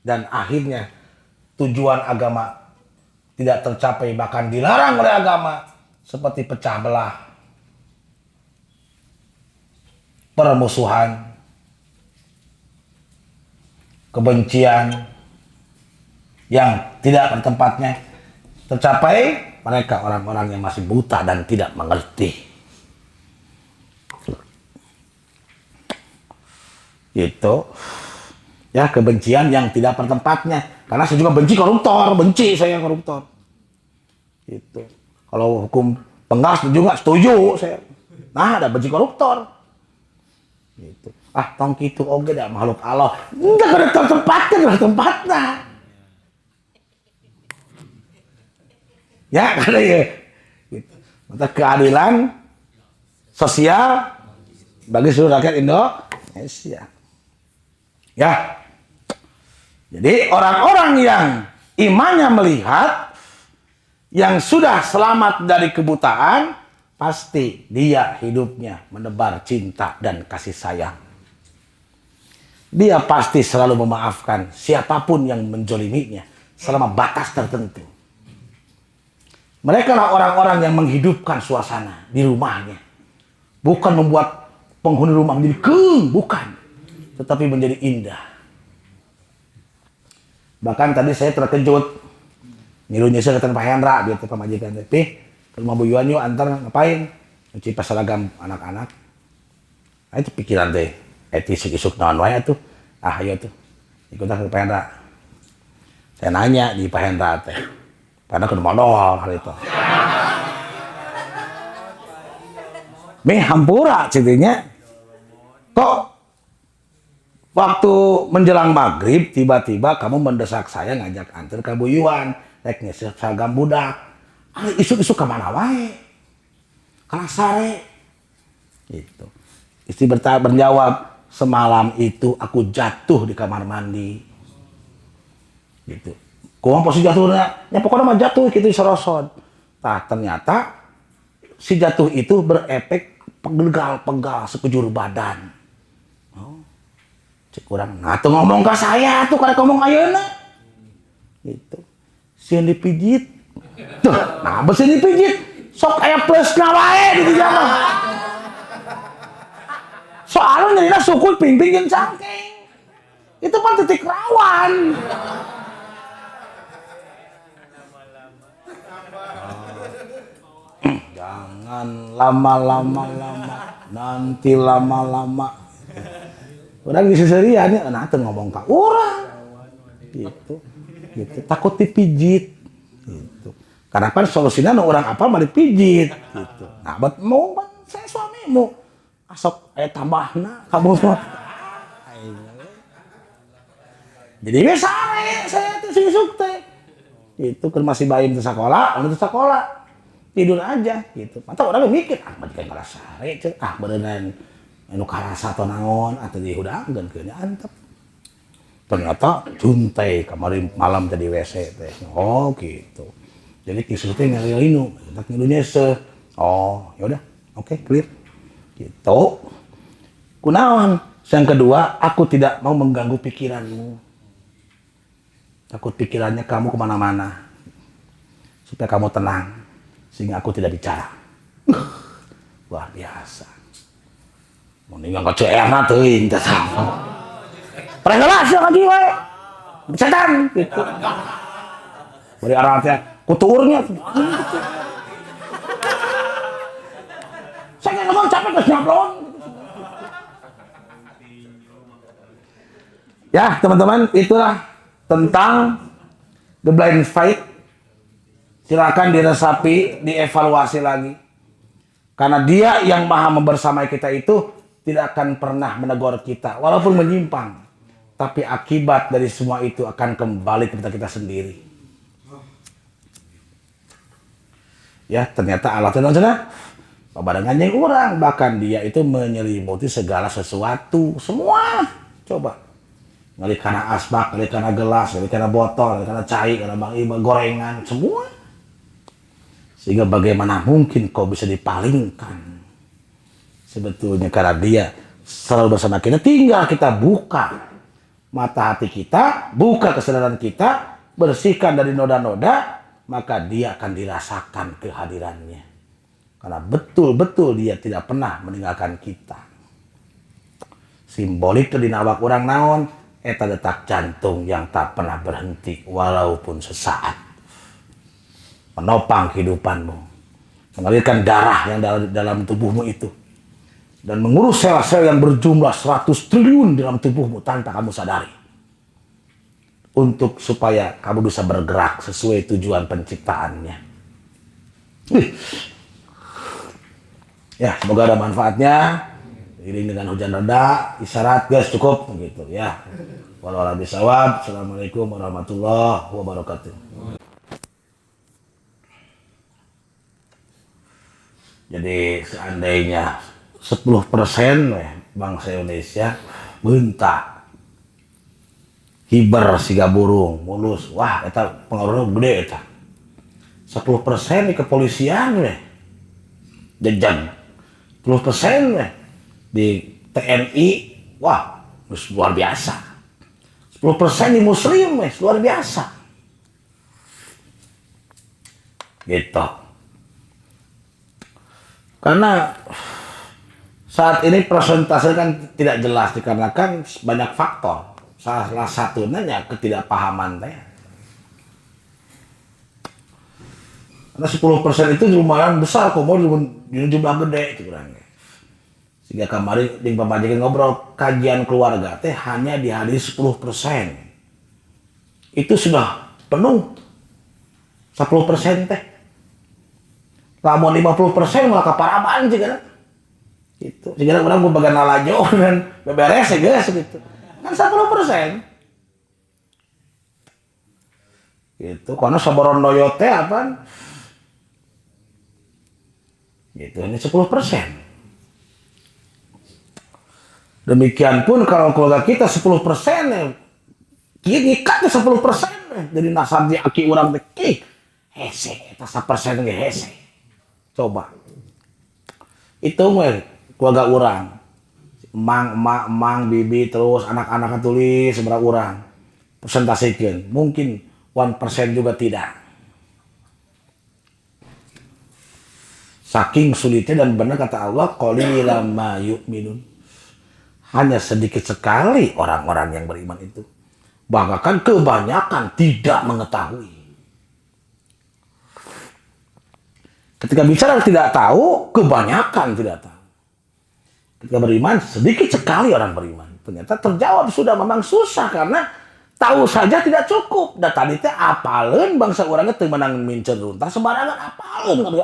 dan akhirnya tujuan agama tidak tercapai bahkan dilarang oleh agama seperti pecah belah, permusuhan, kebencian yang tidak bertempatnya tercapai mereka orang-orang yang masih buta dan tidak mengerti. Itu ya kebencian yang tidak bertempatnya. Karena saya juga benci saya koruptor. Itu. Kalau hukum penggas juga setuju saya. Nah, ada benci koruptor. Gitu. Ah, tong kitu oge da makhluk Allah. Enggak ada tempatnya. Ya, kada ya. Gitu. Mata keadilan sosial bagi seluruh rakyat Indonesia. Ya. Jadi orang-orang yang imannya melihat yang sudah selamat dari kebutaan pasti dia hidupnya menebar cinta dan kasih sayang. Dia pasti selalu memaafkan siapapun yang menjoliminya selama batas tertentu. Mereka lah orang-orang yang menghidupkan suasana di rumahnya. Bukan membuat penghuni rumah menjadi keng, bukan. Tetapi menjadi indah. Bahkan tadi saya terkejut. Nyuruh-nyuruh ke Pak Hendra, biar pemajikan. Tapi ke rumah Bu Yuan yuk antar ngapain? Cuci pas seragam anak-anak. Nah, itu pikiran deh. Etis isuk naon wae tuh. Ah, ayo tuh. Ikutlah ke Pak Hendra. Saya nanya di Pak Hendra teh. Karena ke modal hari itu. Me hampura ceritanya. Kok waktu menjelang maghrib tiba-tiba kamu mendesak saya ngajak antar ke Bu Yuan. Rek ngeuseuk seragam budak. Ah, isuk-isuk ke mana wae? Kana sare. Gitu. Istri berjawab, semalam itu aku jatuh di kamar mandi. Gitu. Kumaha posisi jatuhnya? Ya pokoknya mah jatuh gitu serosot. Tah ternyata si jatuh itu berefek pegal-pegal sekujur badan. Oh. Cek urang, nah tuh ngomong ke saya tuh kada ngomong ayeuna. Gitu. Sieun dipijit. Tuh, nah beuseun dipijit. Sok aya plusna wae di dieu mah. Soalnya nyerina sukul ping-ping jeung cangkeng. Itu mah titik rawan. Jangan lama-lama, nanti lama-lama. Urang geus seserian nya, nah teu ngomong ka urang. Gitu. Gitu. Takut dipijit. Gitu. Karena kan solusinya nu urang apal mah dipijit. Gitu. Nah, buat mau saya suamimu. Asok aya tambahna kamu mah. Jadi biasa saya teh sisuk teh. Itu keur masih bayi teh sakola, anu teh sakola. Tidur aja gitu. Mata orang mikir, ah majikan ngerasa sare, ah beneran anu karasa atau naon, atau dihudangkeun keun antep. Ternyata juntai kemarin malam tadi WC teh. Oh gitu. Jadi kisah teh ngalinu, tak ngilunya oh, ya udah, oke, clear. Gitu. Kunaon? Yang kedua, aku tidak mau mengganggu pikiranmu. Takut pikirannya kamu kemana-mana. Supaya kamu tenang. Sehingga aku tidak bicara. Luar biasa. Mendingan ke CR na teuing teh sama. Prengelas ya lagi we. Setan gitu. Bari arah teh kuturnya. Saya ngomong capek geus nyablon. Ya, teman-teman, itulah tentang the blind fight. Silakan diresapi, dievaluasi lagi. Karena dia yang maha membersamai kita itu tidak akan pernah menegur kita, walaupun menyimpang. Tapi akibat dari semua itu akan kembali kepada kita sendiri. Ya, ternyata Allah Ta'ala babarengan yang orang, bahkan dia itu menyelimuti segala sesuatu, semua. Coba. Ngali karena asbak, ngali karena gelas, ngali karena botol, ngali karena cai, karena gorengan, semua. Sehingga bagaimana mungkin kau bisa dipalingkan? Sebetulnya karena dia selalu bersama kita, tinggal kita buka mata hati kita, buka kesadaran kita, bersihkan dari noda-noda, maka dia akan dirasakan kehadirannya. Karena betul-betul dia tidak pernah meninggalkan kita. Simbolik di nawak orang naon, eta detak jantung yang tak pernah berhenti walaupun sesaat. Menopang kehidupanmu, mengalirkan darah yang dalam tubuhmu itu, dan mengurus sel-sel yang berjumlah 100 triliun dalam tubuhmu tanpa kamu sadari, untuk supaya kamu bisa bergerak sesuai tujuan penciptaannya. Ya, semoga ada manfaatnya. Iring dengan hujan reda, isyarat guys, cukup gitu ya. Walau a'lam bishawab. Assalamualaikum warahmatullahi wabarakatuh. Jadi seandainya 10% bangsa Indonesia bentak hiber siga burung mulus, wah eta pengaruhnya gede eta. 10% di kepolisian jajan, 10% di TNI, wah luar biasa. 10% di Muslim luar biasa. Gitu. Karena saat ini persentase kan tidak jelas dikarenakan banyak faktor. Salah satunya ya ketidakpahaman teh. Karena 10% itu lumayan besar, komo di jumlah gede gitu kan. Sehingga kemarin di pembajikan ngobrol kajian keluarga teh hanya dihadiri 10%. Itu sudah penuh. 10% teh. Lamun 50% malah kaparaban sih kan. Gitu. Sehingga orang bagian nalajo dan beberes ya guys gitu. Kan 10%. Gitu. Karena sabaron doyote apa? Gitu, ini 10%. Demikian pun kalau keluarga kita 10%, ngikatnya 10%. Jadi nasab di aki orang teh, hese, eta 1% ge hese. Coba. Itu keluarga orang. Emang, bibi, terus anak-anak tulis seberapa orang. Persentasekeun. Mungkin 1% juga tidak. Saking sulitnya dan benar kata Allah, qalilan ma yu'minun. Hanya sedikit sekali orang-orang yang beriman itu. Bahkan kebanyakan tidak mengetahui. Ketika bicara tidak tahu, kebanyakan tidak tahu. Ketika beriman, sedikit sekali orang beriman. Ternyata terjawab sudah memang susah karena tahu saja tidak cukup. Dan tadi teh apaleun bangsa orangnya teu menang mincer runtah sembarangan apaleun gitu.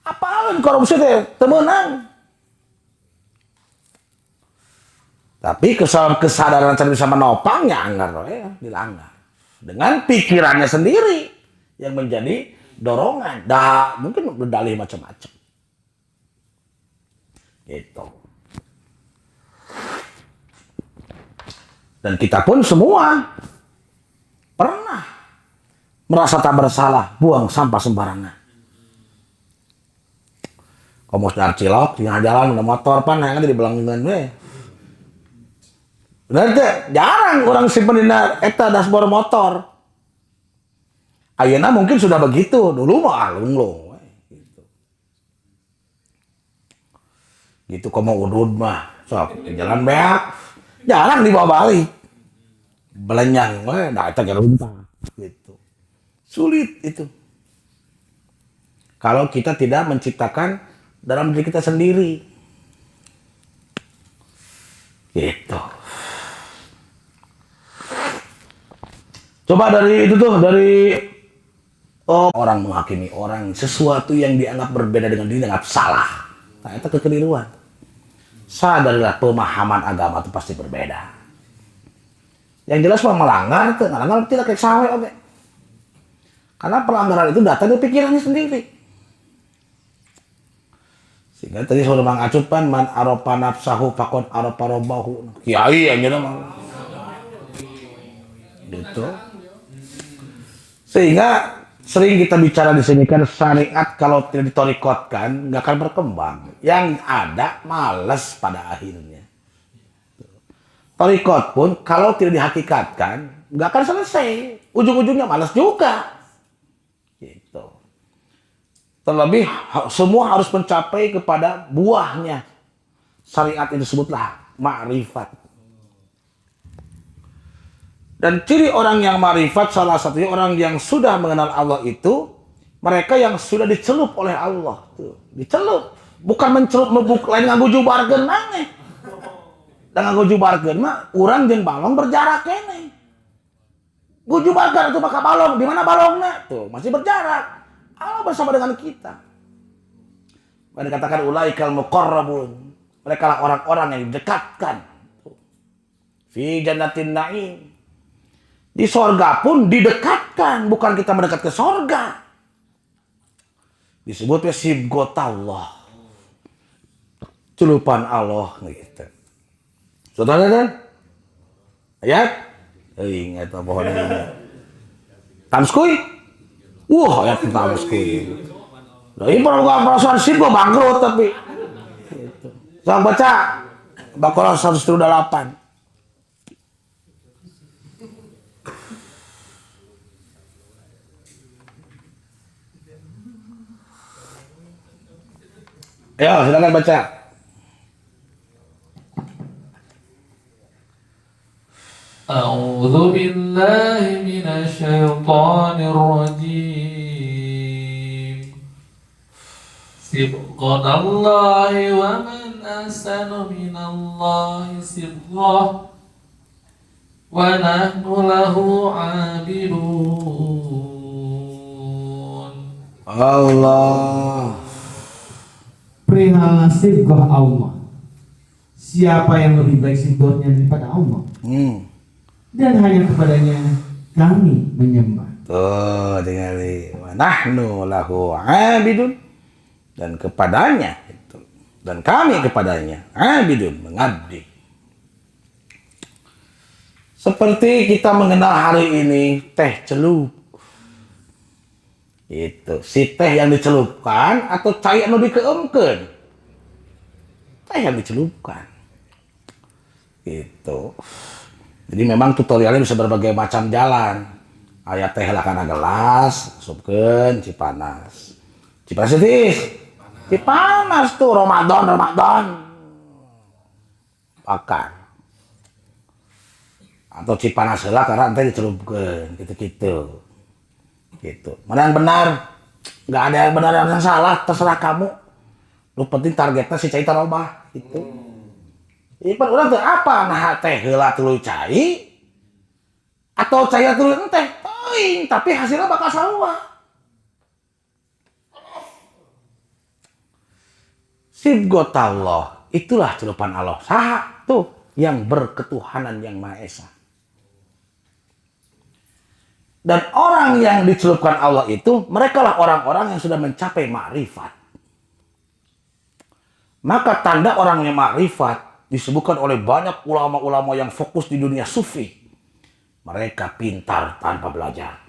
Apaleun korupsi teh teu meunang. Tapi kesadaran saya bisa menopangnya anggar dilanggar. Dengan pikirannya sendiri yang menjadi dorongan, mungkin berdalih macam-macam. Gitu. Dan kita pun semua Pernah merasa tak bersalah, buang sampah sembarangan. Kamu sedang cilok, di tengah jalan ada motor pan, yang ada di belakang gue. Benar teh, jarang orang simpen dina eta dashboard motor. Ayeuna mungkin sudah begitu, dulu mah lunglung. Gitu kamu udud mah, sok jalan beak, jarang dibawa balik. Belenyang, nah itu geruntah. Gitu. Sulit itu. Kalau kita tidak menciptakan dalam diri kita sendiri. Gitu. Coba dari itu tuh, dari orang menghakimi orang sesuatu yang dianggap berbeda dengan diri dianggap salah. Nah, itu kekeliruan. Sadarilah pemahaman agama itu pasti berbeda. Yang jelas mah melanggar tuh, melanggar tidak kayak sawe oke. Karena pelanggaran itu datang dari pikirannya sendiri. Sehingga tadi sudah Bang Acut pan man aropa nafsahu faqad aropa rabbahu. Kiai aja mah. Gitu. Sehingga sering kita bicara di sini kan syariat kalau tidak ditorikotkan nggak akan berkembang. Yang ada malas pada akhirnya. Torikot pun kalau tidak dihakikatkan nggak akan selesai. Ujung-ujungnya malas juga. Gitu. Terlebih semua harus mencapai kepada buahnya. Syariat itu disebutlah ma'rifat. Dan ciri orang yang ma'rifat salah satunya orang yang sudah mengenal Allah itu mereka yang sudah dicelup oleh Allah. Tuh, dicelup. Bukan mencelup lain nganggo jubarkeun maneh. Dan nganggo jubarkeun mah urang jeung balong berjarak kene. Gujubarkeun itu maka balong, di mana balongnya? Tuh, masih berjarak. Allah bersama dengan kita. Maka dikatakan ulaikal muqarrabun. Mereka lah orang-orang yang didekatkan. Fi jannatin na'im. Di sorga pun didekatkan, bukan kita mendekat ke sorga. Disebutnya sibghatallah. Celupan Allah gitu. Saudara kan? Ayat? Ingat apa pohon ini? Tamskui? Wah, ayat tamskui. Nah, ini perasaan sibgo bangkrut tapi. Gitu. Saya baca Baqarah 108. Ayo, silakan baca. أعوذ بالله من الشيطان الرجيم صبغة الله ومن أحسن من الله صبغة ونحن له عابدون. Allah. Perihal sibghah Allah. Siapa yang lebih baik sibghahnya daripada Allah? Dan hanya kepadanya kami menyembah. Tuh, tinggali. Nahnu lahu abidun. Dan kepadanya itu. Dan kami kepadanya abidun, mengabdi. Seperti kita mengenal hari ini teh celup. Itu si teh yang dicelupkan atau cai anu dikeemkeun. Teh yang dicelupkan. Gitu. Jadi memang tutorialnya bisa berbagai macam jalan. Aya teh lah kana gelas, supkeun Cipanas. Cipanas itu Cipanas tuh Ramadan. Pakan. Atau Cipanas heula karena teh dicelupkeun gitu-gitu. Gitu. Mana yang benar? Nggak ada yang benar yang salah, terserah kamu. Lu penting targetnya si cai tarobah gitu. Ipan urang teh apa? Nah teh heula tuluy cai atau cai tuluy teh teuing, tapi hasilnya bakal sarua. Sibghatallah, itulah celupan Allah. Saha tuh yang berketuhanan yang Maha Esa. Dan orang yang dicelupkan Allah itu, mereka lah orang-orang yang sudah mencapai ma'rifat. Maka tanda orang yang ma'rifat disebutkan oleh banyak ulama-ulama yang fokus di dunia sufi. mereka pintar tanpa belajar.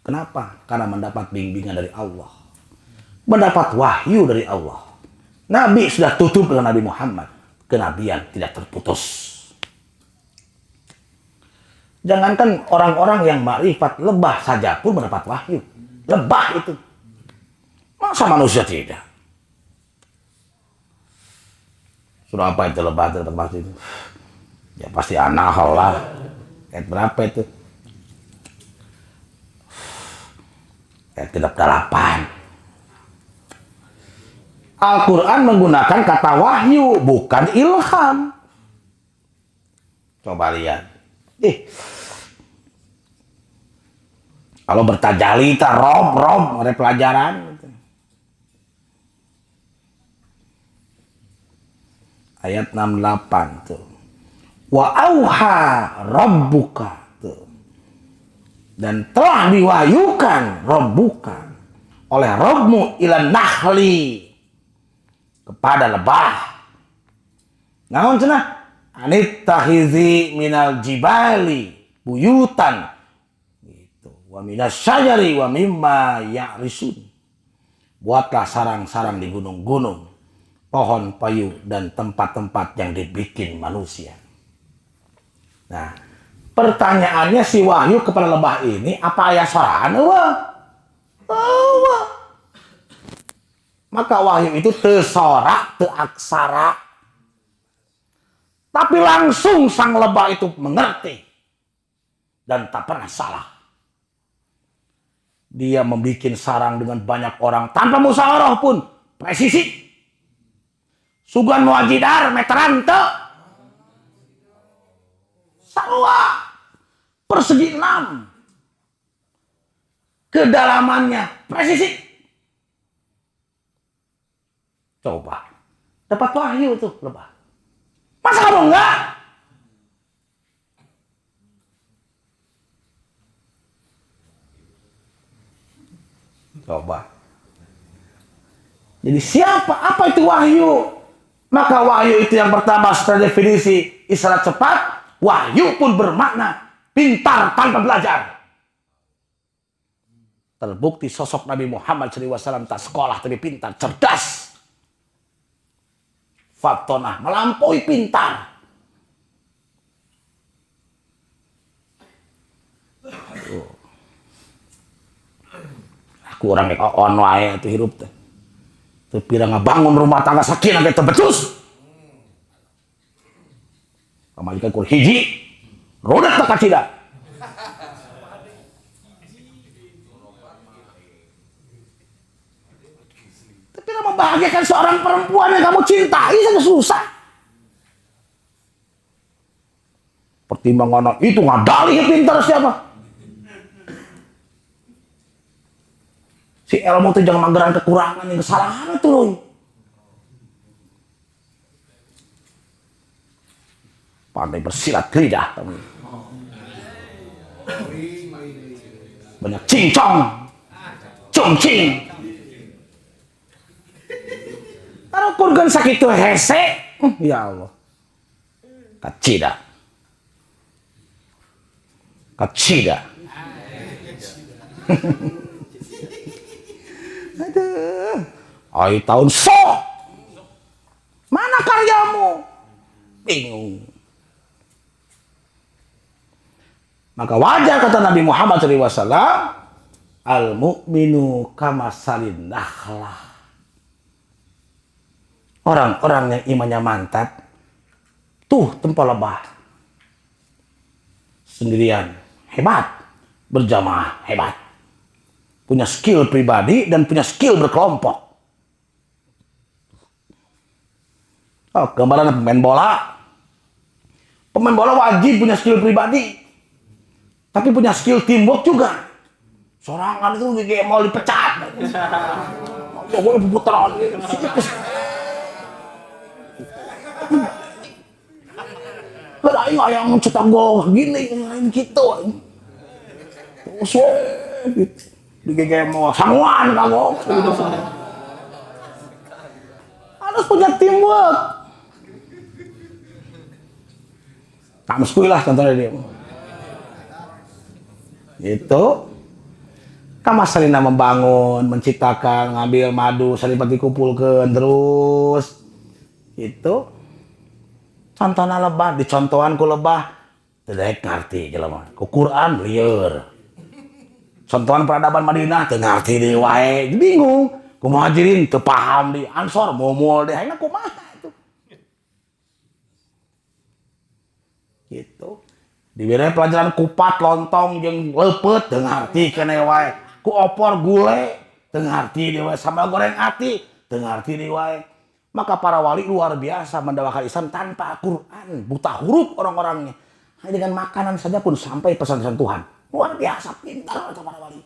Kenapa? Karena mendapat bimbingan dari Allah, mendapat wahyu dari Allah. Nabi sudah tutup dengan Nabi Muhammad, kenabian tidak terputus. Jangankan orang-orang yang makrifat, lebah saja pun mendapat wahyu. Lebah itu. Masa manusia tidak? Sudah apa itu lebah itu? Ya pasti anahal lah. Ayat berapa itu? Ayat 38. Al-Quran menggunakan kata wahyu, bukan ilham. Coba lihat. Kalau bertajali, rob, ada pelajaran. Ayat 68 tuh. Wa auha rabbuka tuh. Dan telah diwahyukan rabbuka oleh Rabbmu ila nahli, kepada lebah. Naon cenah? Anittahizi minal jibali buyutan gitu. Wa minas syajari wa mimma ya'risun. Buatlah sarang-sarang di gunung-gunung, pohon payu dan tempat-tempat yang dibikin manusia. Nah, pertanyaannya si wahyu kepada lebah ini apa ayat soraan? Maka wahyu itu tesorak, teaksara. Tapi langsung sang lebah itu mengerti dan tak pernah salah. Dia membuat sarang dengan banyak orang tanpa musyawarah pun presisi. Sugan muajidar meteran te. Sarua persegi 6. Kedalamannya presisi. Coba dapat wahyu tuh lebah. Masa kamu enggak? Coba. Jadi siapa? Apa itu wahyu? Maka wahyu itu yang pertama secara definisi isyarat cepat. Wahyu pun bermakna pintar tanpa belajar. Terbukti sosok Nabi Muhammad SAW tak sekolah tapi pintar, cerdas. Fatonah, melampaui pintar. Aku orang yang on wae itu hirup teh. Tapi ngabangun rumah tangga sakinah ge teu becus. Kamalikan kur hiji, roda teh kacida. Tapi membahagiakan seorang perempuan yang kamu cintai saja susah. Pertimbangan itu ngadali pintar siapa? Si ilmu itu jangan manggaran kekurangan yang kesalahan itu loh. Pandai bersilat lidah. Banyak cincong, cungcing. Kalau kurgan sakit itu hese, ya Allah. Kacida. Aduh. Ayo tahun sok. Mana karyamu? Bingung. Maka wajar kata Nabi Muhammad SAW, al-mu'minu kamasalin nakhlah. Orang-orang yang imannya mantap, tuh tempat lebah. Sendirian, hebat. Berjamaah, hebat. Punya skill pribadi dan punya skill berkelompok. Oh, gambaran pemain bola. Pemain bola wajib punya skill pribadi. Tapi punya skill teamwork juga. Sorangan itu kayak mau dipecat. Ya gue putaran gitu. Ada yang cetak gol gini, lain gitu. So, kayak mau sanguan kamu. Harus punya teamwork. Kamu sekolah contohnya dia. Itu kan masalahnya membangun, menciptakan, ngambil madu, salipat dikumpulkan terus. Itu contohnya lebah, dicontohan ku lebah, tidak ngerti jelema. Ku Quran lieur. Contohan peradaban Madinah teu ngarti deui wae, bingung. Ku Muhajirin teu paham di Ansor momol deh, ayeuna kumaha itu. Gitu. Diberi pelajaran kupat, lontong jeung leupeut teu ngarti keneh wae. Ku opor gule teu ngarti deui wae, sambal goreng ati teu ngarti deui wae. Maka para wali luar biasa mendakwahkan Islam tanpa Quran, buta huruf orang-orangnya. Hanya dengan makanan saja pun sampai pesan-pesan Tuhan. Luar biasa pintar para wali.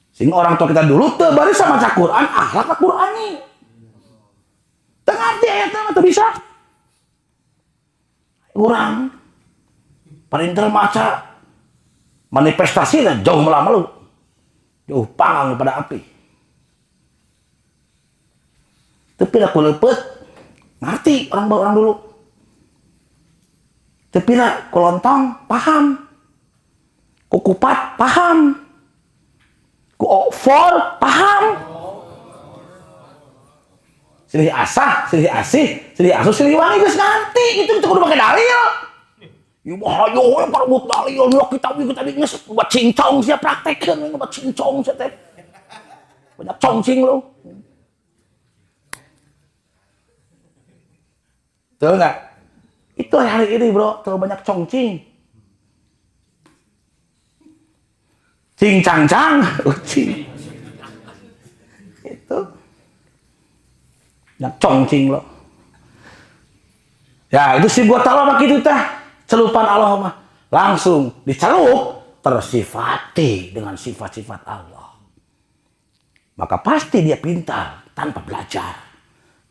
Sehingga orang tua kita dulu teu bari sama maca Quran, akhlak Qurani. Teu ngarti ayatna teu bisa. Urang parintel maca manifestasinya jauh melalu. Jauh panggang pada api. Tapi aku lepet, ngerti orang dulu. Tapi ku lontong, paham. Ku kupat, paham. Ku opor, paham. Silih asah, silih asih, silih asuh, silih wangi, geus ngerti. Itu kudu pakai dalil. Ieu mah hayo parebut dalil, kita geus buat cincong sia praktekkeun, buat cincong sia teh. Banyak congcing lu. Tahu nggak? Itu hari ini bro, terlalu banyak congcing. Cing cang cang, cing. Itu. Banyak congcing lo. Ya itu sih buat Allah mah gitu tah. Celupan Allah mah langsung dicelup tersifati dengan sifat-sifat Allah. Maka pasti dia pintar tanpa belajar.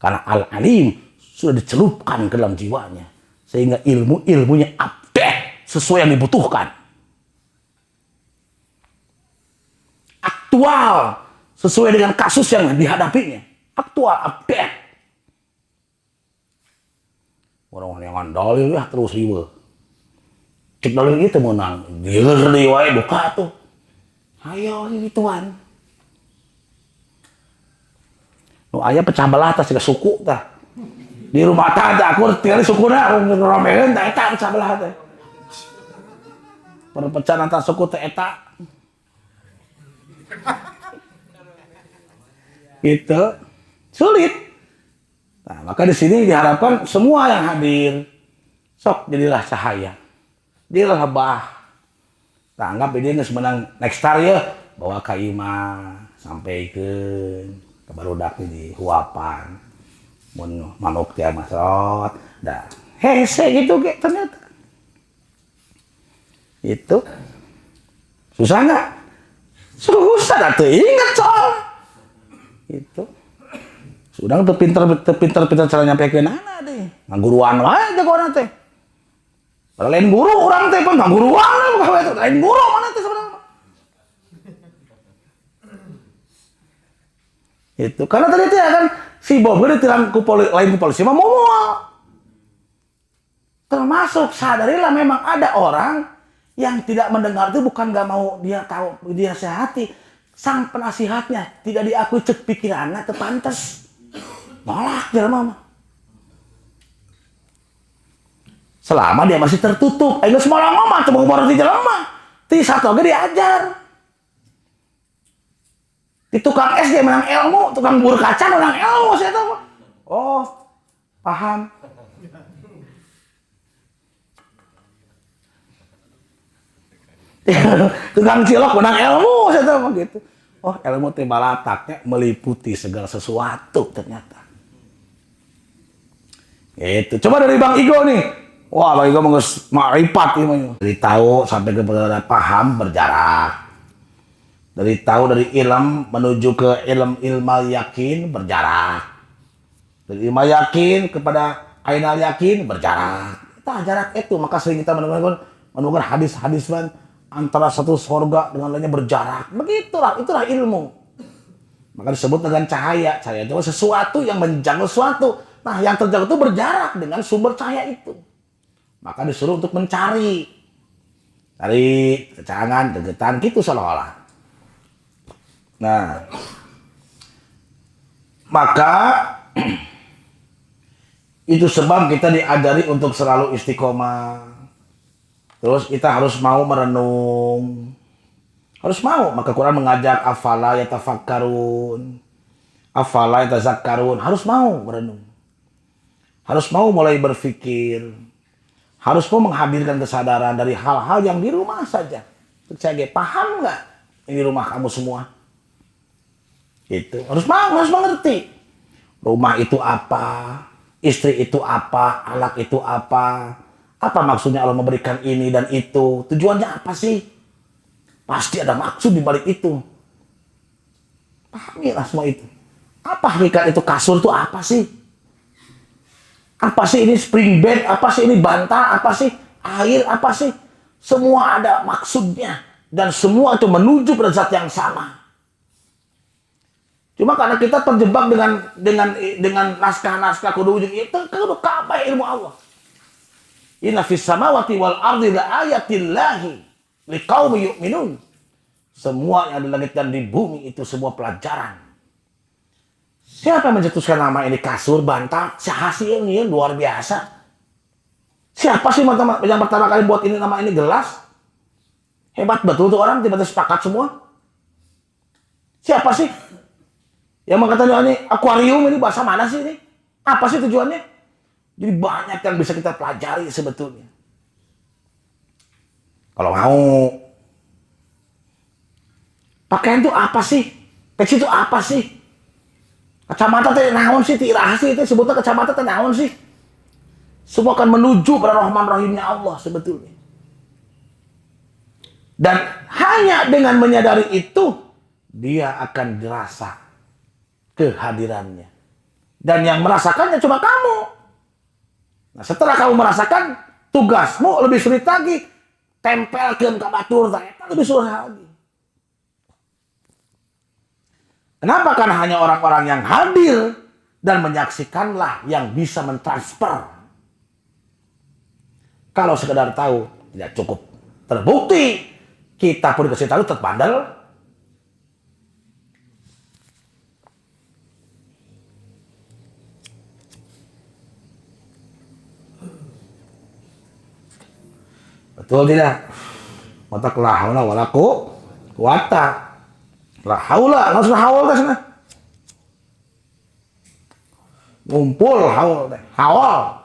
Karena Al-Alim sudah dicelupkan ke dalam jiwanya sehingga ilmunya update sesuai yang dibutuhkan, aktual sesuai dengan kasus yang dihadapinya, aktual update. Orang-orang yang dalil ya terus riwe, cek dalil itu menang, dia gede wae buka tuh, ayo gituan. Nu aya pecah belah tas suku tah. Di rumah tangga aku tinggal di sukuna aku ngeromehin tak eta pecah belah teh. Perpecahan antar suku teh eta. Itu sulit. Nah, maka di sini diharapkan semua yang hadir sok jadilah cahaya. Jadilah lebah. Nah, anggap ini geus menang next star ya, bawa ka imah sampaikeun ka barudak di huapan. Mun manuk teh masrot, dah hese gitu ge ternyata. Itu susah nggak? Susah dah tuh ingat soal itu. Sudah tuh pinter cara nyampekeun anak deh. Ngaguruan wae jagoan teh. Padahal lain guru orang teh pun ngaguruan gawe teh lain guru mana teh sebenarnya. Itu karena tadi teh kan si Bob gue ditilang lain ku polisi mah mual. Termasuk sadarilah memang ada orang yang tidak mendengar itu bukan gak mau dia tahu, dia sehati. Sang penasihatnya tidak diakui cek pikirannya terpantas. Nolak jelema mah. Selama dia masih tertutup, ayo semua ngomong coba ngomong di jelema. Ti satu ge diajar. Di tukang es dia menang ilmu, tukang bubur kacang menang ilmu, saya tahu. Oh, paham. Tukang cilok menang ilmu, saya tahu gitu. Oh, ilmu teh balataknya meliputi segala sesuatu ternyata. Gitu. Coba dari Bang Igo nih. Wah, Bang Igo mengurus ma'rifat ini. Dari tahu sampai kepada paham berjarak. Dari tahu dari ilm menuju ke ilmal yakin berjarak. Dari ilmal yakin kepada ainal yakin berjarak. Kita jarak itu maka sering kita menemukan hadis-hadis kan antara satu surga dengan lainnya berjarak. Begitulah, itulah ilmu. Maka disebut dengan cahaya. Cahaya itu sesuatu yang menjangkau sesuatu. Nah, yang terjangkau itu berjarak dengan sumber cahaya itu. Maka disuruh untuk mencari. Tarik, kecangan, degetan, gitu seolah-olah. Nah, maka itu sebab kita diajari untuk selalu istiqomah. Terus kita harus mau merenung. Harus mau. Maka Quran mengajak afala yatafakkarun. Afala yatazakkarun. Harus mau merenung. Harus mau mulai berpikir. Harus mau menghadirkan kesadaran dari hal-hal yang di rumah saja. Saya paham nggak ini rumah kamu semua? Itu harus mau, harus mengerti. Rumah itu apa? Istri itu apa? Anak itu apa? Apa maksudnya Allah memberikan ini dan itu? Tujuannya apa sih? Pasti ada maksud di balik itu. Pahamilah semua itu. Apa hakikat itu kasur itu apa sih? Apa sih ini spring bed? Apa sih ini bantal? Apa sih air? Apa sih? Semua ada maksudnya. Dan semua itu menuju pada zat yang sama. Cuma karena kita terjebak dengan naskah-naskah kudu ujung itu, kudu kabeh ilmu Allah. Inna fis samawati wal ardi la ayatillahi liqaumin yu'minun. Semua yang di langit dan di bumi itu semua pelajaran. Siapa yang mencetuskan nama ini kasur, bantal? Siapa sih ini luar biasa? Siapa sih yang pertama kali buat ini nama ini gelas? Hebat betul tuh orang tiba-tiba sepakat semua. Siapa sih? Yang mengatakan ini akuarium ini bahasa mana sih ini? Apa sih tujuannya? Jadi banyak yang bisa kita pelajari sebetulnya. Kalau mau. Pakaian itu apa sih? Teks itu apa sih? Kacamata teh naon sih? Tirah sih itu sebutnya kacamata teh naon sih? Semua akan menuju pada Rahman Rahimnya Allah sebetulnya. Dan hanya dengan menyadari itu, dia akan dirasa kehadirannya. Dan yang merasakannya cuma kamu. Nah, setelah kamu merasakan, tugasmu lebih sulit lagi. Tempelkan ke batur, lebih sulit lagi. Kenapa? Karena hanya orang-orang yang hadir dan menyaksikanlah yang bisa mentransfer. Kalau sekedar tahu, tidak cukup. Terbukti, kita pun dikasih tahu terpandal. Betul tidak? Otak la haula wala quwata. La haula, enggak usah haul ke sana. Ngumpul haul teh. Haul.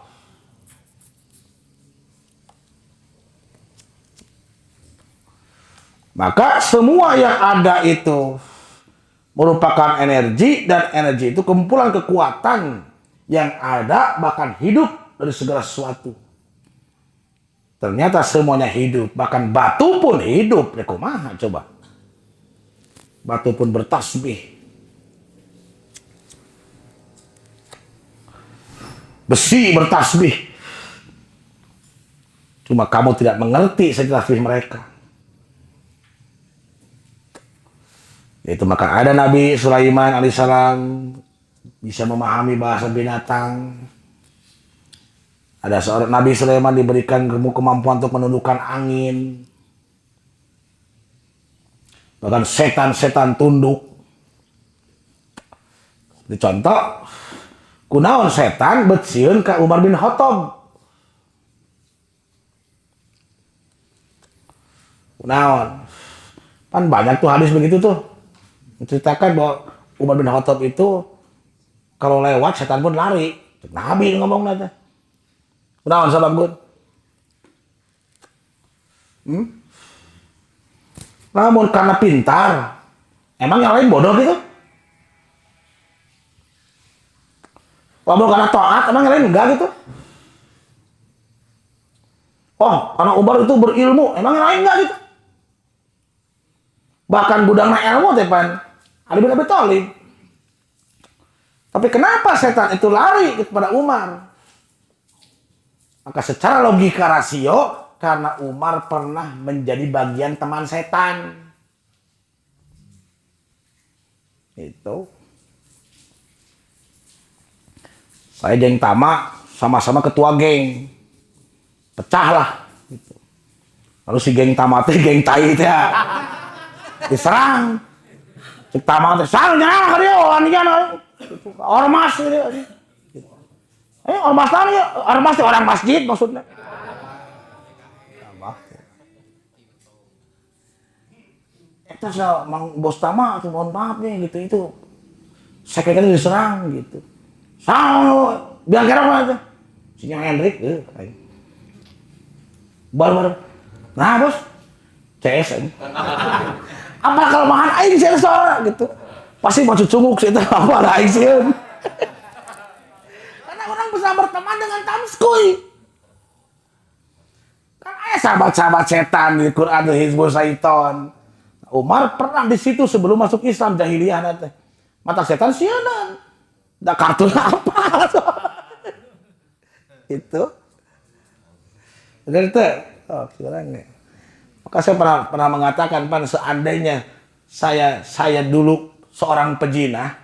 Maka semua yang ada itu merupakan energi dan energi itu kumpulan kekuatan yang ada bahkan hidup dari segala sesuatu. Ternyata semuanya hidup, bahkan batu pun hidup. Ya kumaha coba. Batu pun bertasbih. Besi bertasbih. Cuma kamu tidak mengerti sejarah tasbih mereka. Itu maka ada Nabi Sulaiman alaihissalam bisa memahami bahasa binatang. Ada seorang Nabi Sulaiman diberikan kemampuan untuk menundukkan angin. Bahkan setan-setan tunduk. Contoh, kunaon setan betsieun ka Umar bin Khattab. Kunaon? Kan banyak tuh hadis begitu tuh. Menceritakan bahwa Umar bin Khattab itu kalau lewat setan pun lari. Nabi ngomong nanti. Kunaon sabab gun? Namun karena pintar, emang yang lain bodoh gitu? Namun karena taat, emang yang lain enggak gitu? Oh, karena Umar itu berilmu, emang yang lain enggak gitu? Bahkan budangna ilmu tepan Ali bin Abi Thalib. Tapi kenapa setan itu lari kepada Umar? Maka secara logika rasio, karena Umar pernah menjadi bagian teman setan. Itu. Saya geng Tama, sama-sama ketua geng. Pecahlah. Gitu. Lalu si geng tamat teh geng tai teh diserang. Si tamat teh sarang jangan ka dia anian ormas dia. Ormas tadi ormas teh orang masjid maksudnya. Eta sa Mang Bos Tama tuh mohon maaf nih gitu itu. Saya kira diserang gitu. Biar kira apa itu? Si Nyang Hendrik baru nah bos CS aja apa kelemahan aing CS gitu pasti maksud cunguk sih itu apa lah aing sih karena orang bisa berteman dengan tamskuy kan sahabat-sahabat setan di Quran di Hizbul Syaiton. Umar pernah di situ sebelum masuk Islam jahiliyah nanti mata setan sianan da kartun apa itu benar tuh oh sekarang nih maka saya pernah mengatakan seandainya saya dulu seorang pejinah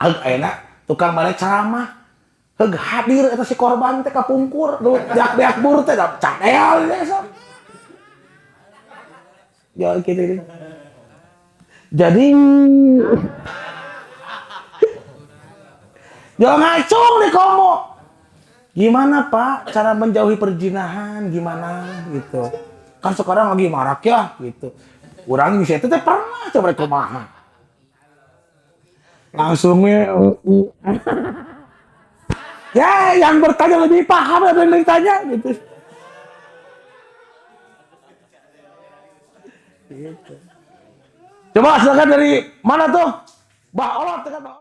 enak tukang balik ceramah hadir eta si korban teh kapungkur diak buru teh cadel ya gitu jadi jangan ngacung nih kamu. Gimana Pak cara menjauhi perjinahan gimana gitu. Kan sekarang lagi marak ya gitu. Urang bisa teh pernah coba kumaha. Langsungnya ya yang bertanya lebih paham apa yang ditanya gitu. Gitu. Coba silakan dari mana tuh? Bah Allah tekan